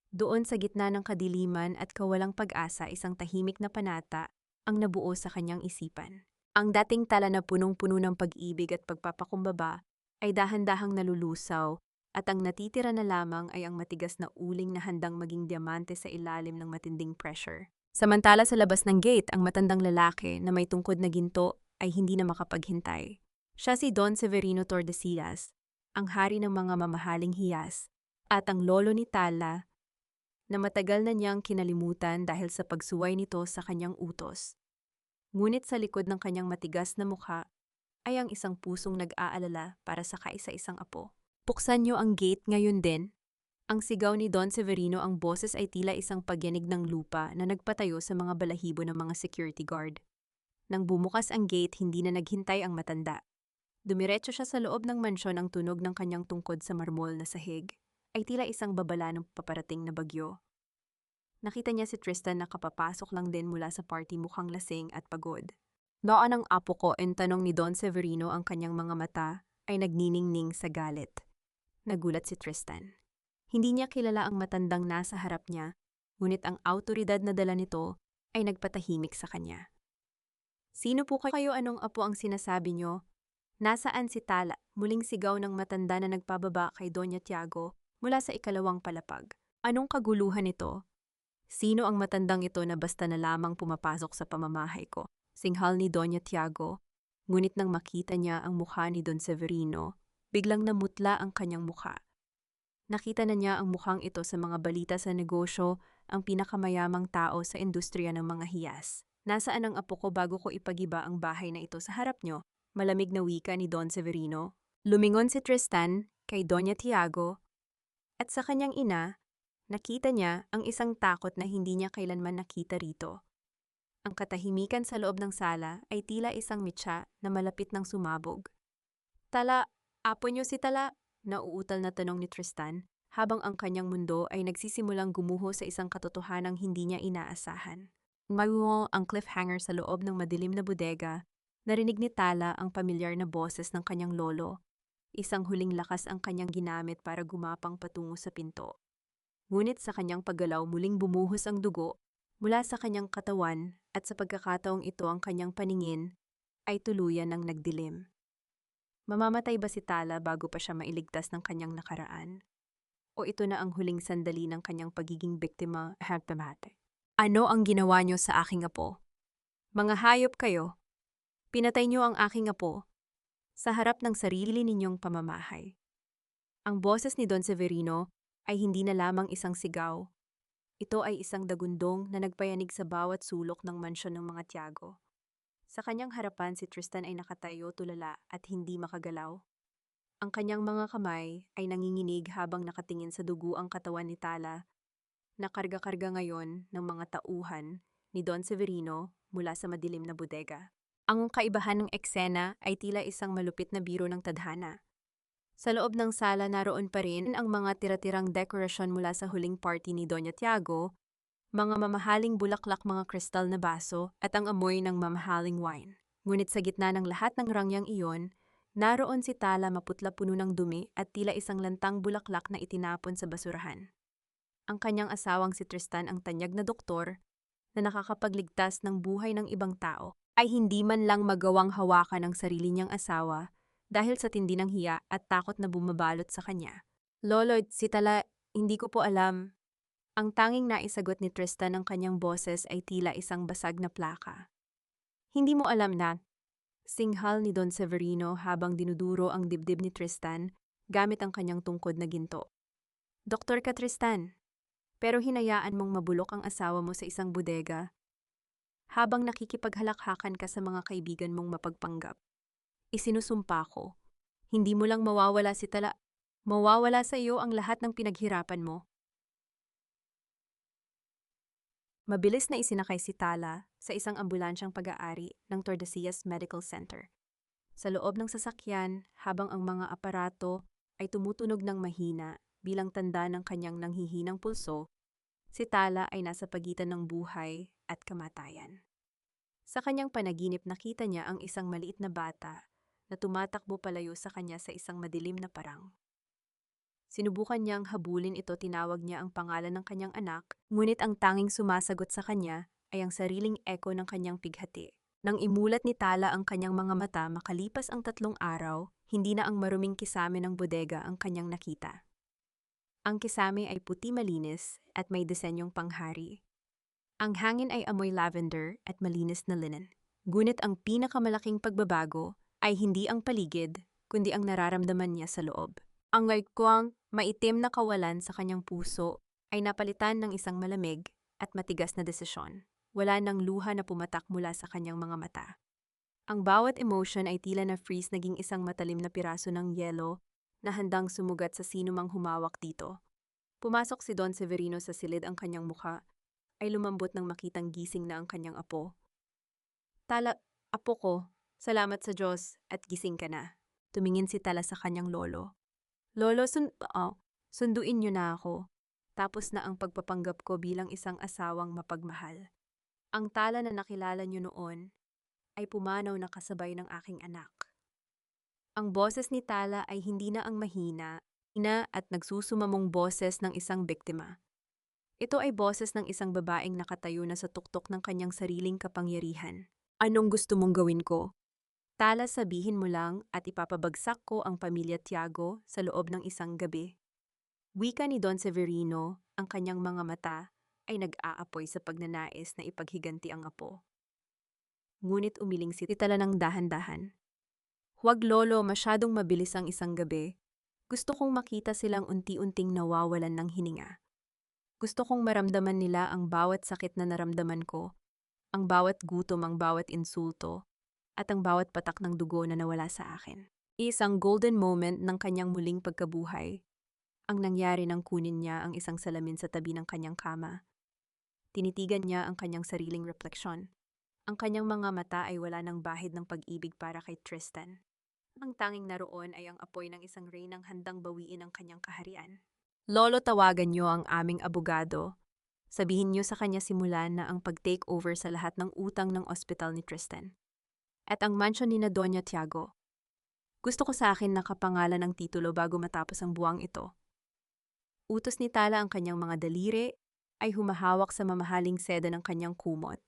Doon sa gitna ng kadiliman at kawalang pag-asa, isang tahimik na panata ang nabuo sa kanyang isipan. Ang dating Tala na punong-puno ng pag-ibig at pagpapakumbaba ay dahan-dahang nalulusaw at ang natitira na lamang ay ang matigas na uling na handang maging diamante sa ilalim ng matinding pressure. Samantala sa labas ng gate, ang matandang lalaki na may tungkod na ginto ay hindi na makapaghintay. Siya si Don Severino Tordesillas, ang hari ng mga mamahaling hiyas, at ang lolo ni Tala na matagal na niyang kinalimutan dahil sa pagsuway nito sa kanyang utos. Ngunit sa likod ng kanyang matigas na mukha ay ang isang pusong nag-aalala para sa kaisa-isang apo. Buksan niyo ang gate ngayon din. Ang sigaw ni Don Severino, ang boses ay tila isang pagyanig ng lupa na nagpatayo sa mga balahibo ng mga security guard. Nang bumukas ang gate, hindi na naghintay ang matanda. Dumiretso siya sa loob ng mansyon. Ang tunog ng kanyang tungkod sa marmol na sahig ay tila isang babala ng paparating na bagyo. Nakita niya si Tristan na kapapasok lang din mula sa party, mukhang lasing at pagod. Noon ang apo ko, tanong ni Don Severino, ang kanyang mga mata ay nagniningning sa galit. Nagulat si Tristan. Hindi niya kilala ang matandang nasa harap niya, ngunit ang awtoridad na dala nito ay nagpatahimik sa kanya. Sino po kayo? Anong apo ang sinasabi niyo? Nasaan si Tala? Muling sigaw ng matanda na nagpababa kay Doña Tiago mula sa ikalawang palapag. Anong kaguluhan ito? Sino ang matandang ito na basta na lamang pumapasok sa pamamahay ko? Singhal ni Doña Tiago, ngunit nang makita niya ang mukha ni Don Severino, biglang namutla ang kanyang mukha. Nakita na niya ang mukhang ito sa mga balita sa negosyo, ang pinakamayamang tao sa industriya ng mga hiyas. Nasaan ang apo ko bago ko ipagiba ang bahay na ito sa harap niyo? Malamig na wika ni Don Severino. Lumingon si Tristan kay Doña Tiago at sa kanyang ina Nakita niya ang isang takot na hindi niya kailanman nakita rito. Ang katahimikan sa loob ng sala ay tila isang mitsa na malapit ng sumabog. Tala, apo niyo si Tala? Nauutal na tanong ni Tristan habang ang kanyang mundo ay nagsisimulang gumuho sa isang katotohanang hindi niya inaasahan. Mayroon ang cliffhanger sa loob ng madilim na bodega. Narinig ni Tala ang pamilyar na boses ng kanyang lolo. Isang huling lakas ang kanyang ginamit para gumapang patungo sa pinto. Ngunit sa kanyang paggalaw muling bumuhos ang dugo mula sa kanyang katawan at sa pagkakataong ito ang kanyang paningin ay tuluyan ng nagdilim. Mamamatay ba si Tala bago pa siya mailigtas ng kanyang nakaraan? O ito na ang huling sandali ng kanyang pagiging biktima at pamate? Ano ang ginawa niyo sa aking apo? Mga hayop kayo. Pinatay niyo ang aking apo sa harap ng sarili ninyong pamamahay. Ang boses ni Don Severino ay hindi na lamang isang sigaw. Ito ay isang dagundong na nagpayanig sa bawat sulok ng mansyon ng mga Tiago. Sa kanyang harapan si Tristan ay nakatayo tulala at hindi makagalaw. Ang kanyang mga kamay ay nanginginig habang nakatingin sa dugo ang katawan ni Tala na karga-karga ngayon ng mga tauhan ni Don Severino mula sa madilim na bodega. Ang kaibahan ng eksena ay tila isang malupit na biro ng tadhana. Sa loob ng sala naroon pa rin ang mga tira-tirang dekorasyon mula sa huling party ni Doña Tiago, mga mamahaling bulaklak, mga kristal na baso at ang amoy ng mamahaling wine. Ngunit sa gitna ng lahat ng rangyang iyon, naroon si Tala maputla puno ng dumi at tila isang lantang bulaklak na itinapon sa basurahan. Ang kanyang asawang si Tristan, ang tanyag na doktor na nakakapagligtas ng buhay ng ibang tao, ay hindi man lang magawang hawakan ang sarili niyang asawa dahil sa tindi ng hiya at takot na bumabalot sa kanya. Lolo, si Tala, hindi ko po alam. Ang tanging naisagot ni Tristan ng kanyang boses ay tila isang basag na plaka. Hindi mo alam na, singhal ni Don Severino habang dinuduro ang dibdib ni Tristan gamit ang kanyang tungkod na ginto. Doktor ka, Tristan, pero hinayaan mong mabulok ang asawa mo sa isang bodega habang nakikipaghalakhakan ka sa mga kaibigan mong mapagpanggap. Isinusumpa ko, hindi mo lang mawawala si Tala, mawawala sa iyo ang lahat ng pinaghirapan mo. Mabilis na isinakay si Tala sa isang ambulansyang pag-aari ng Tordesillas Medical Center. Sa loob ng sasakyan, habang ang mga aparato ay tumutunog ng mahina bilang tanda ng kanyang nanghihinang pulso, si Tala ay nasa pagitan ng buhay at kamatayan. Sa kanyang panaginip nakita niya ang isang maliit na bata na tumatakbo palayo sa kanya sa isang madilim na parang. Sinubukan niyang habulin ito, tinawag niya ang pangalan ng kanyang anak, ngunit ang tanging sumasagot sa kanya ay ang sariling eko ng kanyang pighati. Nang imulat ni Tala ang kanyang mga mata makalipas ang 3 araw, hindi na ang maruming kisame ng bodega ang kanyang nakita. Ang kisame ay puti malinis at may disenyong panghari. Ang hangin ay amoy lavender at malinis na linen. Ngunit ang pinakamalaking pagbabago ay hindi ang paligid, kundi ang nararamdaman niya sa loob. Ang ngaykwang maitim na kawalan sa kanyang puso ay napalitan ng isang malamig at matigas na desisyon. Wala nang luha na pumatak mula sa kanyang mga mata. Ang bawat emotion ay tila na freeze, naging isang matalim na piraso ng yelo na handang sumugat sa sino mang humawak dito. Pumasok si Don Severino sa silid, ang kanyang mukha ay lumambot nang makitang gising na ang kanyang apo. Tala, apo ko, salamat sa Diyos at gising ka na. Tumingin si Tala sa kanyang lolo. Lolo, sunduin niyo na ako. Tapos na ang pagpapanggap ko bilang isang asawang mapagmahal. Ang Tala na nakilala niyo noon ay pumanaw na kasabay ng aking anak. Ang boses ni Tala ay hindi na ang mahina, at nagsusumamong boses ng isang biktima. Ito ay boses ng isang babaeng nakatayo na sa tuktok ng kanyang sariling kapangyarihan. Anong gusto mong gawin ko? Tala, sabihin mo lang at ipapabagsak ko ang pamilya Tiago sa loob ng isang gabi. Wika ni Don Severino, ang kanyang mga mata ay nag-aapoy sa pagnanais na ipaghiganti ang apo. Ngunit umiling si Tala ng dahan-dahan. Huwag lolo, masyadong mabilis ang isang gabi. Gusto kong makita silang unti-unting nawawalan ng hininga. Gusto kong maramdaman nila ang bawat sakit na naramdaman ko, ang bawat gutom, ang bawat insulto, at ang bawat patak ng dugo na nawala sa akin. Isang golden moment ng kanyang muling pagkabuhay. Ang nangyari nang kunin niya ang isang salamin sa tabi ng kanyang kama. Tinitigan niya ang kanyang sariling refleksyon. Ang kanyang mga mata ay wala ng bahid ng pag-ibig para kay Tristan. Ang tanging naroon ay ang apoy ng isang reynang handang bawiin ang kanyang kaharian. Lolo, tawagan niyo ang aming abogado. Sabihin niyo sa kanya simulan na ang pag-take over sa lahat ng utang ng ospital ni Tristan. At ang mansion ni na Doña Tiago. Gusto ko sa akin nakapangalan ang titulo bago matapos ang buwang ito. Utos ni Tala ang kanyang mga daliri ay humahawak sa mamahaling seda ng kanyang kumot.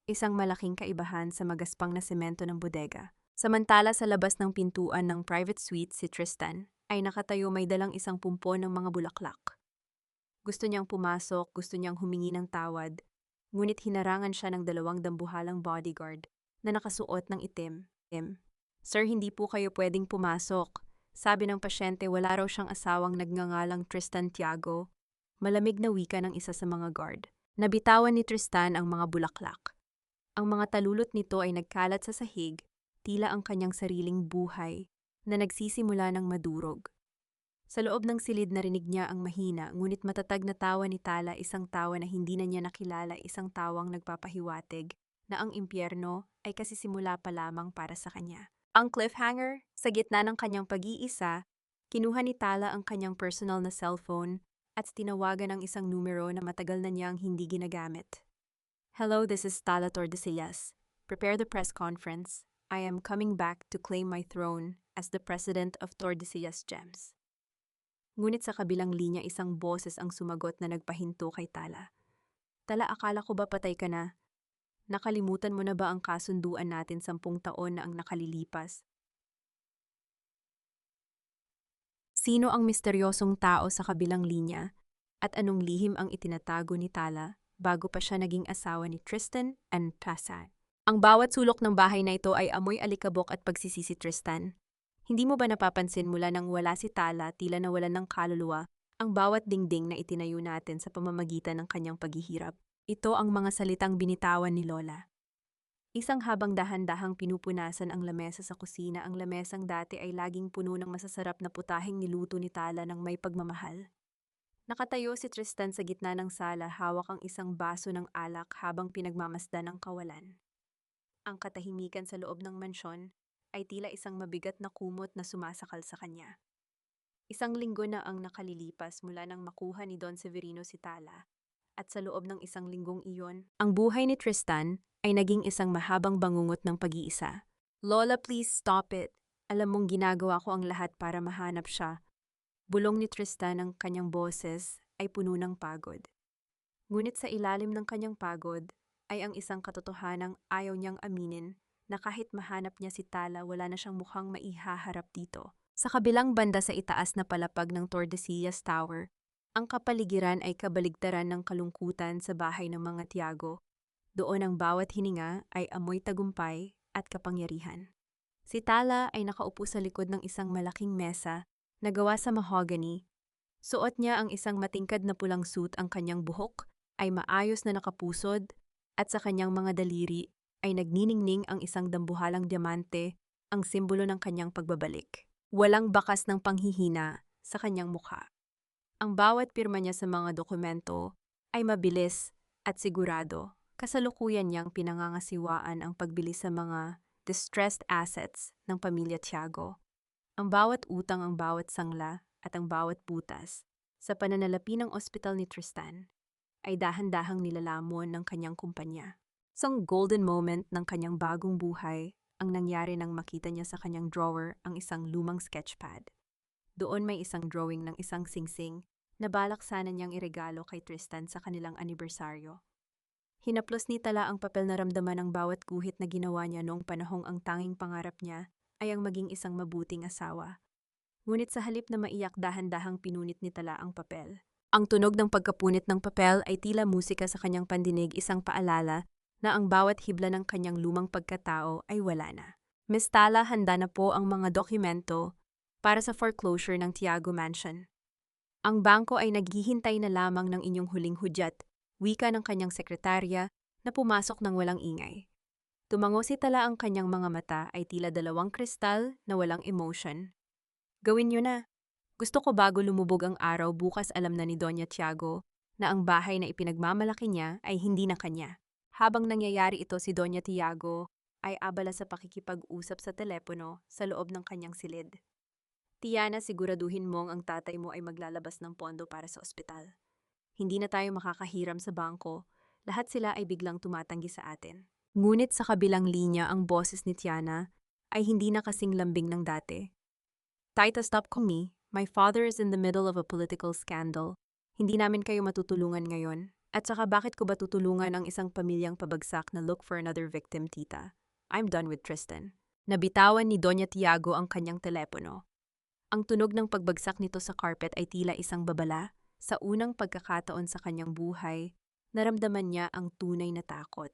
Isang malaking kaibahan sa magaspang na semento ng bodega. Samantala sa labas ng pintuan ng private suite si Tristan ay nakatayo may dalang isang pumpon ng mga bulaklak. Gusto niyang pumasok, gusto niyang humingi ng tawad, ngunit hinarangan siya ng dalawang dambuhalang bodyguard na nakasuot ng itim. Sir, hindi po kayo pwedeng pumasok. Sabi ng pasyente wala raw siyang asawang nagngangalang Tristan Tiago. Malamig na wika ng isa sa mga guard. Nabitawan ni Tristan ang mga bulaklak. Ang mga talulot nito ay nagkalat sa sahig, tila ang kanyang sariling buhay na nagsisimula ng madurog. Sa loob ng silid narinig niya ang mahina ngunit matatag na tawa ni Tala, isang tawa na hindi na niya nakilala, isang tawang nagpapahiwatig na ang impyerno ay kasisimula pa lamang para sa kanya. Ang cliffhanger, sa gitna ng kanyang pag-iisa, kinuha ni Tala ang kanyang personal na cellphone at tinawagan ang isang numero na matagal na niyang hindi ginagamit. Hello, this is Tala Tordesillas. Prepare the press conference. I am coming back to claim my throne as the president of Tordesillas Gems. Ngunit sa kabilang linya isang boses ang sumagot na nagpahinto kay Tala. Tala, akala ko ba patay ka na? Nakalimutan mo na ba ang kasunduan natin 10 taon na ang nakalilipas? Sino ang misteryosong tao sa kabilang linya at anong lihim ang itinatago ni Tala bago pa siya naging asawa ni Tristan and Tasa? Ang bawat sulok ng bahay na ito ay amoy alikabok at pagsisisi Tristan. Hindi mo ba napapansin mula nang wala si Tala, tila nawalan ng kaluluwa, ang bawat dingding na itinayo natin sa pamamagitan ng kanyang paghihirap? Ito ang mga salitang binitawan ni Lola. Isang habang dahan-dahang pinupunasan ang lamesa sa kusina, ang lamesang dati ay laging puno ng masasarap na putaheng niluto ni Tala ng may pagmamahal. Nakatayo si Tristan sa gitna ng sala, hawak ang isang baso ng alak habang pinagmamasdan ng kawalan. Ang katahimikan sa loob ng mansyon ay tila isang mabigat na kumot na sumasakal sa kanya. Isang linggo na ang nakalilipas mula nang makuha ni Don Severino si Tala. At sa loob ng isang linggong iyon, ang buhay ni Tristan ay naging isang mahabang bangungot ng pag-iisa. Lola, please stop it. Alam mong ginagawa ko ang lahat para mahanap siya. Bulong ni Tristan, ang kanyang boses ay puno ng pagod. Ngunit sa ilalim ng kanyang pagod ay ang isang katotohanang ayaw niyang aminin na kahit mahanap niya si Tala, wala na siyang mukhang maihaharap dito. Sa kabilang banda sa itaas na palapag ng Tordesillas Tower, ang kapaligiran ay kabaligtaran ng kalungkutan sa bahay ng mga Tiago. Doon ang bawat hininga ay amoy tagumpay at kapangyarihan. Si Tala ay nakaupo sa likod ng isang malaking mesa na gawa sa mahogany. Suot niya ang isang matingkad na pulang suit, ang kanyang buhok ay maayos na nakapusod at sa kanyang mga daliri ay nagniningning ang isang dambuhalang diamante, ang simbolo ng kanyang pagbabalik. Walang bakas ng panghihina sa kanyang mukha. Ang bawat pirma niya sa mga dokumento ay mabilis at sigurado. Kasalukuyan niyang pinangangasiwaan ang pagbili sa mga distressed assets ng pamilya Tiago. Ang bawat utang, ang bawat sangla at ang bawat butas sa pananalapi ng ospital ni Tristan ay dahan-dahang nilalamon ng kanyang kumpanya. Isang golden moment ng kanyang bagong buhay ang nangyari nang makita niya sa kanyang drawer ang isang lumang sketchpad. Doon may isang drawing ng isang singsing na balak sana niyang iregalo kay Tristan sa kanilang anibersaryo. Hinaplos ni Tala ang papel na ramdaman ang bawat guhit na ginawa niya noong panahong ang tanging pangarap niya ay ang maging isang mabuting asawa. Ngunit sa halip na maiyak, dahan-dahang pinunit ni Tala ang papel. Ang tunog ng pagkapunit ng papel ay tila musika sa kanyang pandinig, isang paalala na ang bawat hibla ng kanyang lumang pagkatao ay wala na. Miss Tala, handa na po ang mga dokumento para sa foreclosure ng Tiago Mansion. Ang bangko ay naghihintay na lamang ng inyong huling hudyat, wika ng kanyang sekretarya na pumasok ng walang ingay. Tumango si Tala, ang kanyang mga mata ay tila dalawang kristal na walang emotion. Gawin niyo na. Gusto ko bago lumubog ang araw bukas alam na ni Doña Tiago na ang bahay na ipinagmamalaki niya ay hindi na kanya. Habang nangyayari ito si Doña Tiago ay abala sa pakikipag-usap sa telepono sa loob ng kanyang silid. Tiana, siguraduhin mong ang tatay mo ay maglalabas ng pondo para sa ospital. Hindi na tayo makakahiram sa bangko, lahat sila ay biglang tumatanggi sa atin. Ngunit sa kabilang linya ang boses ni Tiana ay hindi na kasing lambing ng dati. Tita, stop calling me. My father is in the middle of a political scandal. Hindi namin kayo matutulungan ngayon. At saka bakit ko ba tutulungan ang isang pamilyang pabagsak na look for another victim, tita? I'm done with Tristan. Nabitawan ni Doña Tiago ang kanyang telepono. Ang tunog ng pagbagsak nito sa carpet ay tila isang babala. Sa unang pagkakataon sa kanyang buhay, naramdaman niya ang tunay na takot.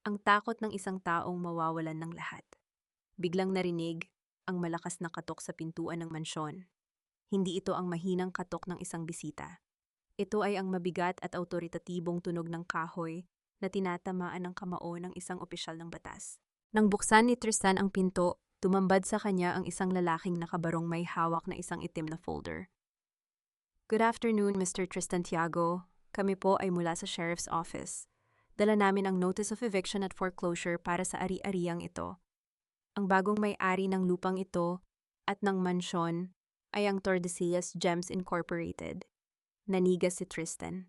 Ang takot ng isang taong mawawalan ng lahat. Biglang narinig ang malakas na katok sa pintuan ng mansyon. Hindi ito ang mahinang katok ng isang bisita. Ito ay ang mabigat at awtoritatibong tunog ng kahoy na tinatamaan ng kamao ng isang opisyal ng batas. Nang buksan ni Tristan ang pinto, tumambad sa kanya ang isang lalaking nakabarong may hawak na isang itim na folder. Good afternoon, Mr. Tristan Tiago. Kami po ay mula sa Sheriff's Office. Dala namin ang Notice of Eviction at Foreclosure para sa ari-ariang ito. Ang bagong may-ari ng lupang ito at ng mansyon ay ang Tordesillas Gems Incorporated. Nanigas si Tristan.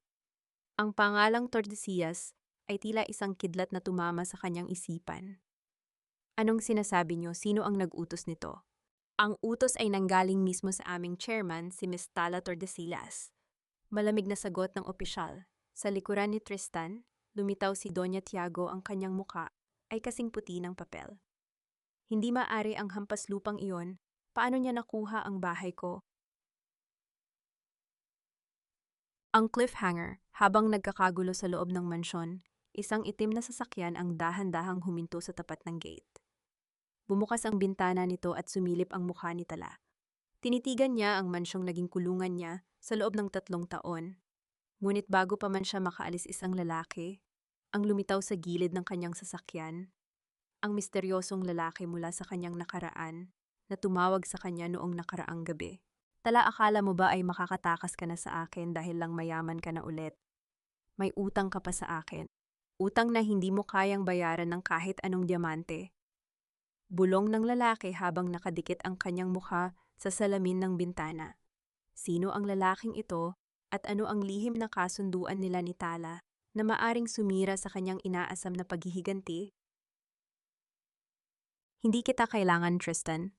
Ang pangalang Tordesillas ay tila isang kidlat na tumama sa kanyang isipan. Anong sinasabi niyo? Sino ang nag-utos nito? Ang utos ay nanggaling mismo sa aming chairman, si Miss Tala Tordesillas. Malamig na sagot ng opisyal. Sa likuran ni Tristan, lumitaw si Doña Tiago, ang kanyang muka ay kasing puti ng papel. Hindi maaari ang hampas lupang iyon. Paano niya nakuha ang bahay ko? Ang cliffhanger, habang nagkakagulo sa loob ng mansyon, isang itim na sasakyan ang dahan-dahang huminto sa tapat ng gate. Bumukas ang bintana nito at sumilip ang mukha ni Tala. Tinitigan niya ang mansyong naging kulungan niya sa loob ng 3 taon. Ngunit bago pa man siya makaalis isang lalaki, ang lumitaw sa gilid ng kanyang sasakyan, ang misteryosong lalaki mula sa kanyang nakaraan na tumawag sa kanya noong nakaraang gabi. Tala, akala mo ba ay makakatakas ka na sa akin dahil lang mayaman ka na ulit? May utang ka pa sa akin. Utang na hindi mo kayang bayaran ng kahit anong diamante. Bulong ng lalaki habang nakadikit ang kanyang mukha sa salamin ng bintana. Sino ang lalaking ito at ano ang lihim na kasunduan nila ni Tala na maaring sumira sa kanyang inaasam na paghihiganti? Hindi kita kailangan, Tristan.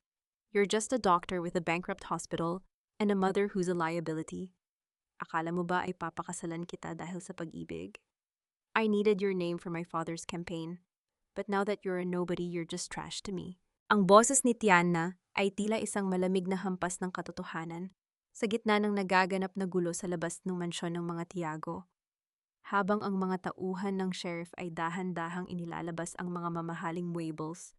You're just a doctor with a bankrupt hospital and a mother who's a liability. Akala mo ba ay papakasalan kita dahil sa pag-ibig? I needed your name for my father's campaign. But now that you're a nobody, you're just trash to me. Ang boses ni Tiana ay tila isang malamig na hampas ng katotohanan sa gitna ng nagaganap na gulo sa labas ng mansyon ng mga Tiago. Habang ang mga tauhan ng sheriff ay dahan-dahang inilalabas ang mga mamahaling wables,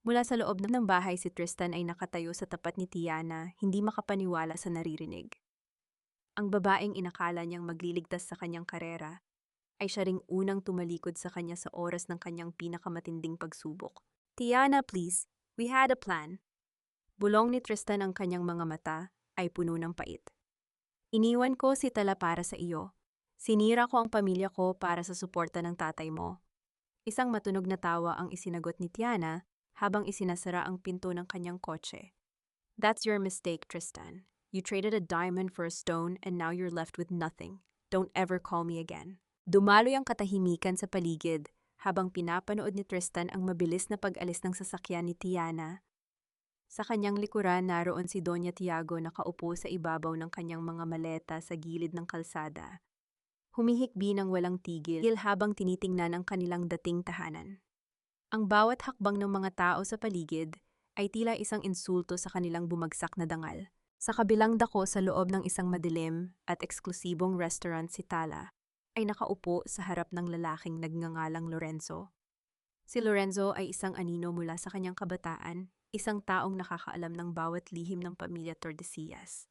mula sa loob ng bahay si Tristan ay nakatayo sa tapat ni Tiana, hindi makapaniwala sa naririnig. Ang babaeng inakala niyang magliligtas sa kanyang karera ay siya ring unang tumalikod sa kanya sa oras ng kanyang pinakamatinding pagsubok. Tiana, please, we had a plan. Bulong ni Tristan, ang kanyang mga mata ay puno ng pait. Iniwan ko si Tala para sa iyo. Sinira ko ang pamilya ko para sa suporta ng tatay mo. Isang matunog na tawa ang isinagot ni Tiana habang isinasara ang pinto ng kanyang kotse. That's your mistake, Tristan. You traded a diamond for a stone and now you're left with nothing. Don't ever call me again. Dumaloy ang katahimikan sa paligid habang pinapanood ni Tristan ang mabilis na pag-alis ng sasakyan ni Tiana. Sa kanyang likuran, naroon si Doña Tiago nakaupo sa ibabaw ng kanyang mga maleta sa gilid ng kalsada. Humihikbi ng walang tigil habang tinitingnan ang kanilang dating tahanan. Ang bawat hakbang ng mga tao sa paligid ay tila isang insulto sa kanilang bumagsak na dangal. Sa kabilang dako sa loob ng isang madilim at eksklusibong restaurant si Tala ay nakaupo sa harap ng lalaking nagngangalang Lorenzo. Si Lorenzo ay isang anino mula sa kanyang kabataan, isang taong nakakaalam ng bawat lihim ng pamilya Tordesillas.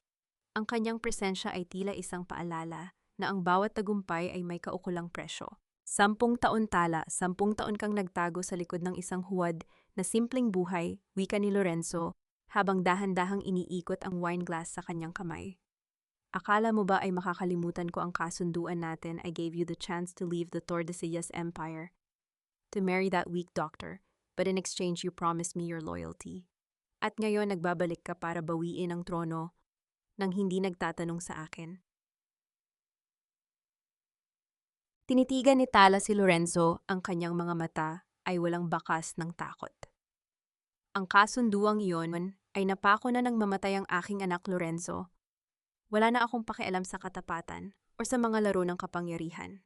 Ang kanyang presensya ay tila isang paalala na ang bawat tagumpay ay may kaukulang presyo. 10 taon, Tala, 10 taon kang nagtago sa likod ng isang huwad na simpleng buhay, wika ni Lorenzo, habang dahan-dahang iniikot ang wine glass sa kanyang kamay. Akala mo ba ay makakalimutan ko ang kasunduan natin? I gave you the chance to leave the Tordesillas Empire, to marry that weak doctor, but in exchange you promised me your loyalty. At ngayon nagbabalik ka para bawiin ang trono nang hindi nagtatanong sa akin. Tinitigan ni Tala si Lorenzo, ang kanyang mga mata ay walang bakas ng takot. Ang kasunduang iyon ay napako na nang mamatay ang aking anak Lorenzo. Wala na akong pakialam sa katapatan o sa mga laro ng kapangyarihan.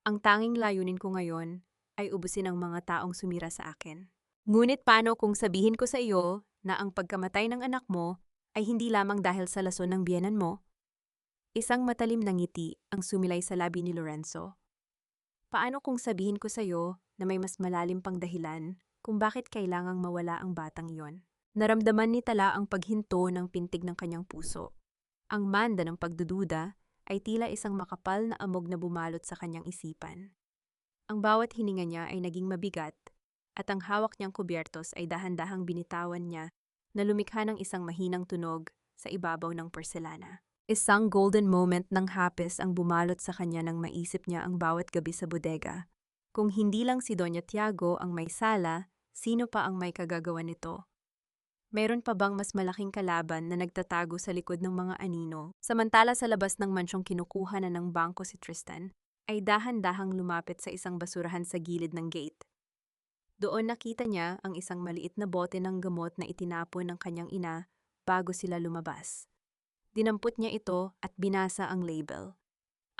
Ang tanging layunin ko ngayon ay ubusin ang mga taong sumira sa akin. Ngunit paano kung sabihin ko sa iyo na ang pagkamatay ng anak mo ay hindi lamang dahil sa lason ng biyenan mo? Isang matalim na ngiti ang sumilay sa labi ni Lorenzo. Paano kung sabihin ko sa iyo na may mas malalim pang dahilan kung bakit kailangang mawala ang batang iyon? Naramdaman ni Tala ang paghinto ng pintig ng kanyang puso. Ang manda ng pagdududa ay tila isang makapal na amog na bumalot sa kanyang isipan. Ang bawat hininga niya ay naging mabigat at ang hawak niyang kubyertos ay dahan-dahang binitawan niya na lumikha ng isang mahinang tunog sa ibabaw ng porselana. Isang golden moment ng hapes ang bumalot sa kanya nang maisip niya ang bawat gabi sa bodega. Kung hindi lang si Doña Tiago ang may sala, sino pa ang may kagagawa nito? Meron pa bang mas malaking kalaban na nagtatago sa likod ng mga anino? Samantala sa labas ng mansyong kinukuha na ng bangko si Tristan, ay dahan-dahang lumapit sa isang basurahan sa gilid ng gate. Doon nakita niya ang isang maliit na bote ng gamot na itinapon ng kanyang ina bago sila lumabas. Dinampot niya ito at binasa ang label.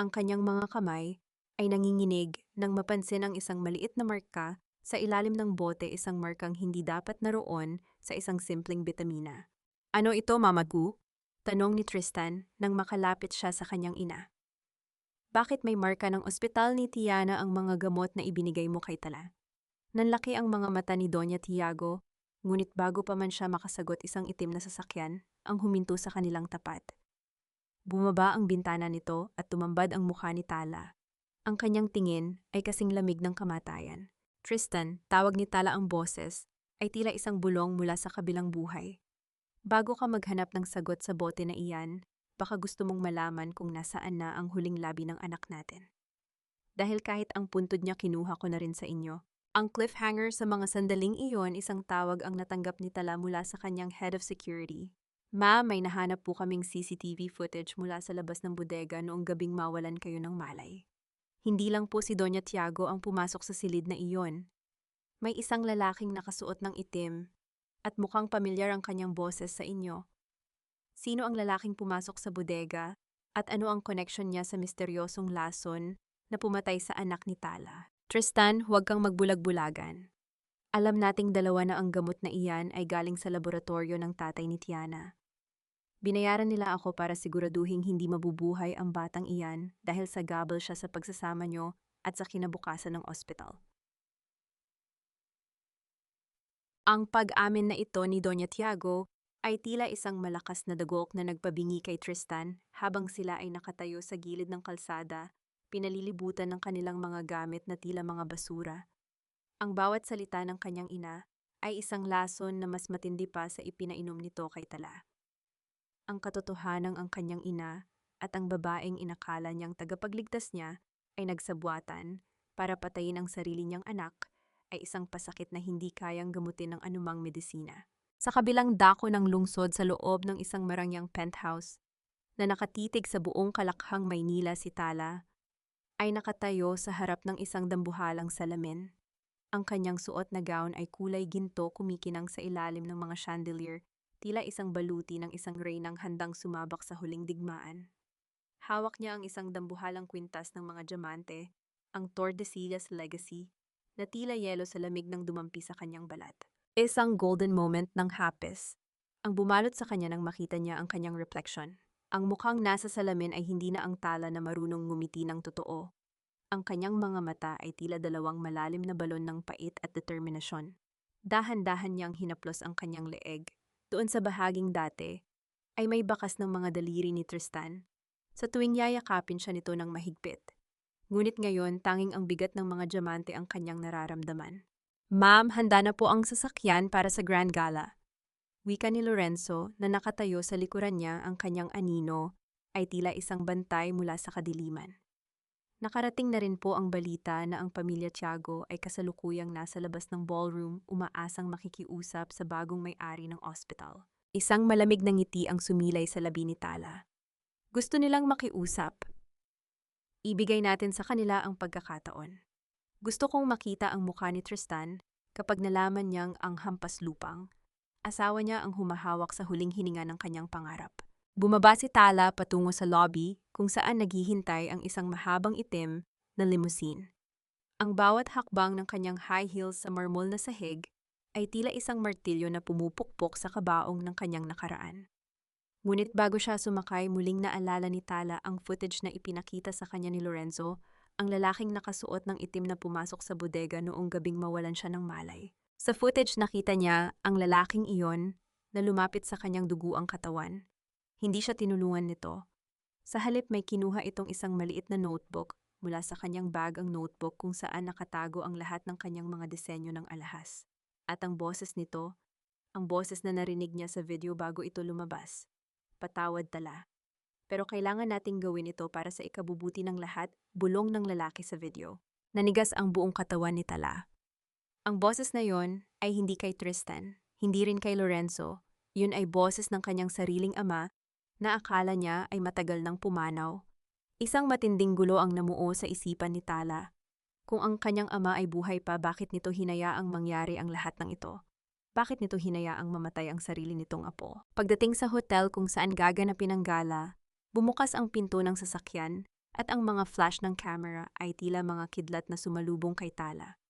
Ang kanyang mga kamay ay nanginginig nang mapansin ang isang maliit na marka sa ilalim ng bote, isang markang hindi dapat naroon sa isang simpleng bitamina. Ano ito, Mama Gu? Tanong ni Tristan nang makalapit siya sa kanyang ina. Bakit may marka ng ospital ni Tiana ang mga gamot na ibinigay mo kay Tala? Nanlaki ang mga mata ni Doña Tiago, ngunit bago pa man siya makasagot, isang itim na sasakyan ang huminto sa kanilang tapat. Bumaba ang bintana nito at tumambad ang mukha ni Tala. Ang kanyang tingin ay kasing lamig ng kamatayan. Tristan, tawag ni Tala ang boses, ay tila isang bulong mula sa kabilang buhay. Bago ka maghanap ng sagot sa bote na iyan, baka gusto mong malaman kung nasaan na ang huling labi ng anak natin. Dahil kahit ang puntod niya kinuha ko na rin sa inyo. Ang cliffhanger sa mga sandaling iyon, isang tawag ang natanggap ni Tala mula sa kanyang head of security. Ma, may nahanap po kaming CCTV footage mula sa labas ng bodega noong gabing mawalan kayo ng malay. Hindi lang po si Doña Tiago ang pumasok sa silid na iyon. May isang lalaking nakasuot ng itim at mukhang pamilyar ang kanyang boses sa inyo. Sino ang lalaking pumasok sa bodega at ano ang connection niya sa misteryosong lason na pumatay sa anak ni Tala? Tristan, huwag kang magbulag-bulagan. Alam nating dalawa na ang gamot na iyan ay galing sa laboratorio ng tatay ni Tiana. Binayaran nila ako para siguraduhing hindi mabubuhay ang batang iyan dahil sa gabal siya sa pagsasama nyo at sa kinabukasan ng ospital. Ang pag-amin na ito ni Doña Tiago ay tila isang malakas na dagok na nagpabingi kay Tristan habang sila ay nakatayo sa gilid ng kalsada, pinalilibutan ng kanilang mga gamit na tila mga basura. Ang bawat salita ng kanyang ina ay isang lason na mas matindi pa sa ipinainom nito kay Tala. Ang katotohanang ang kanyang ina at ang babaeng inakala niyang tagapagligtas niya ay nagsabwatan para patayin ang sarili niyang anak ay isang pasakit na hindi kayang gamutin ng anumang medisina. Sa kabilang dako ng lungsod sa loob ng isang marangyang penthouse na nakatitig sa buong kalakhang Maynila, si Tala ay nakatayo sa harap ng isang dambuhalang salamin. Ang kanyang suot na gown ay kulay ginto, kumikinang sa ilalim ng mga chandelier, tila isang baluti ng isang reynang handang sumabak sa huling digmaan. Hawak niya ang isang dambuhalang kwintas ng mga diamante, ang Tordesillas Legacy, na tila yelo sa lamig ng dumampi sa kanyang balat. Isang golden moment ng hapes. Ang bumalot sa kanya nang makita niya ang kanyang reflection. Ang mukhang nasa salamin ay hindi na ang Tala na marunong ngumiti ng totoo. Ang kanyang mga mata ay tila dalawang malalim na balon ng pait at determinasyon. Dahan-dahan niyang hinaplos ang kanyang leeg. Doon sa bahaging dati, ay may bakas ng mga daliri ni Tristan. Sa tuwing yayakapin siya nito ng mahigpit. Ngunit ngayon, tanging ang bigat ng mga diamante ang kanyang nararamdaman. Ma'am, handa na po ang sasakyan para sa Grand Gala. Wika ni Lorenzo na nakatayo sa likuran niya ang kanyang anino ay tila isang bantay mula sa kadiliman. Nakarating na rin po ang balita na ang pamilya Tiago ay kasalukuyang nasa labas ng ballroom umaasang makikiusap sa bagong may-ari ng ospital. Isang malamig na ngiti ang sumilay sa labi ni Tala. Gusto nilang makiusap. Ibigay natin sa kanila ang pagkakataon. Gusto kong makita ang mukha ni Tristan kapag nalaman niyang ang hampas lupang. Asawa niya ang humahawak sa huling hininga ng kanyang pangarap. Bumaba si Tala patungo sa lobby kung saan naghihintay ang isang mahabang itim na limousine. Ang bawat hakbang ng kanyang high heels sa marmol na sahig ay tila isang martilyo na pumupukpok sa kabaong ng kanyang nakaraan. Ngunit bago siya sumakay, muling naalala ni Tala ang footage na ipinakita sa kanya ni Lorenzo, ang lalaking nakasuot ng itim na pumasok sa bodega noong gabing mawalan siya ng malay. Sa footage nakita niya ang lalaking iyon na lumapit sa kanyang duguang katawan. Hindi siya tinulungan nito. Sa halip may kinuha itong isang maliit na notebook mula sa kanyang bag ang notebook kung saan nakatago ang lahat ng kanyang mga disenyo ng alahas. At ang boses nito, ang boses na narinig niya sa video bago ito lumabas. Patawad Tala. Pero kailangan nating gawin ito para sa ikabubuti ng lahat, bulong ng lalaki sa video. Nanigas ang buong katawan ni Tala. Ang boses na yon ay hindi kay Tristan, hindi rin kay Lorenzo. Yun ay boses ng kanyang sariling ama na akala niya ay matagal nang pumanaw. Isang matinding gulo ang namuo sa isipan ni Tala. Kung ang kanyang ama ay buhay pa, bakit nito hinayaang mangyari ang lahat ng ito? Bakit nito hinayaang mamatay ang sarili nitong apo? Pagdating sa hotel kung saan gaganapin ang gala, bumukas ang pinto ng sasakyan at ang mga flash ng camera ay tila mga kidlat na sumalubong kay Tala.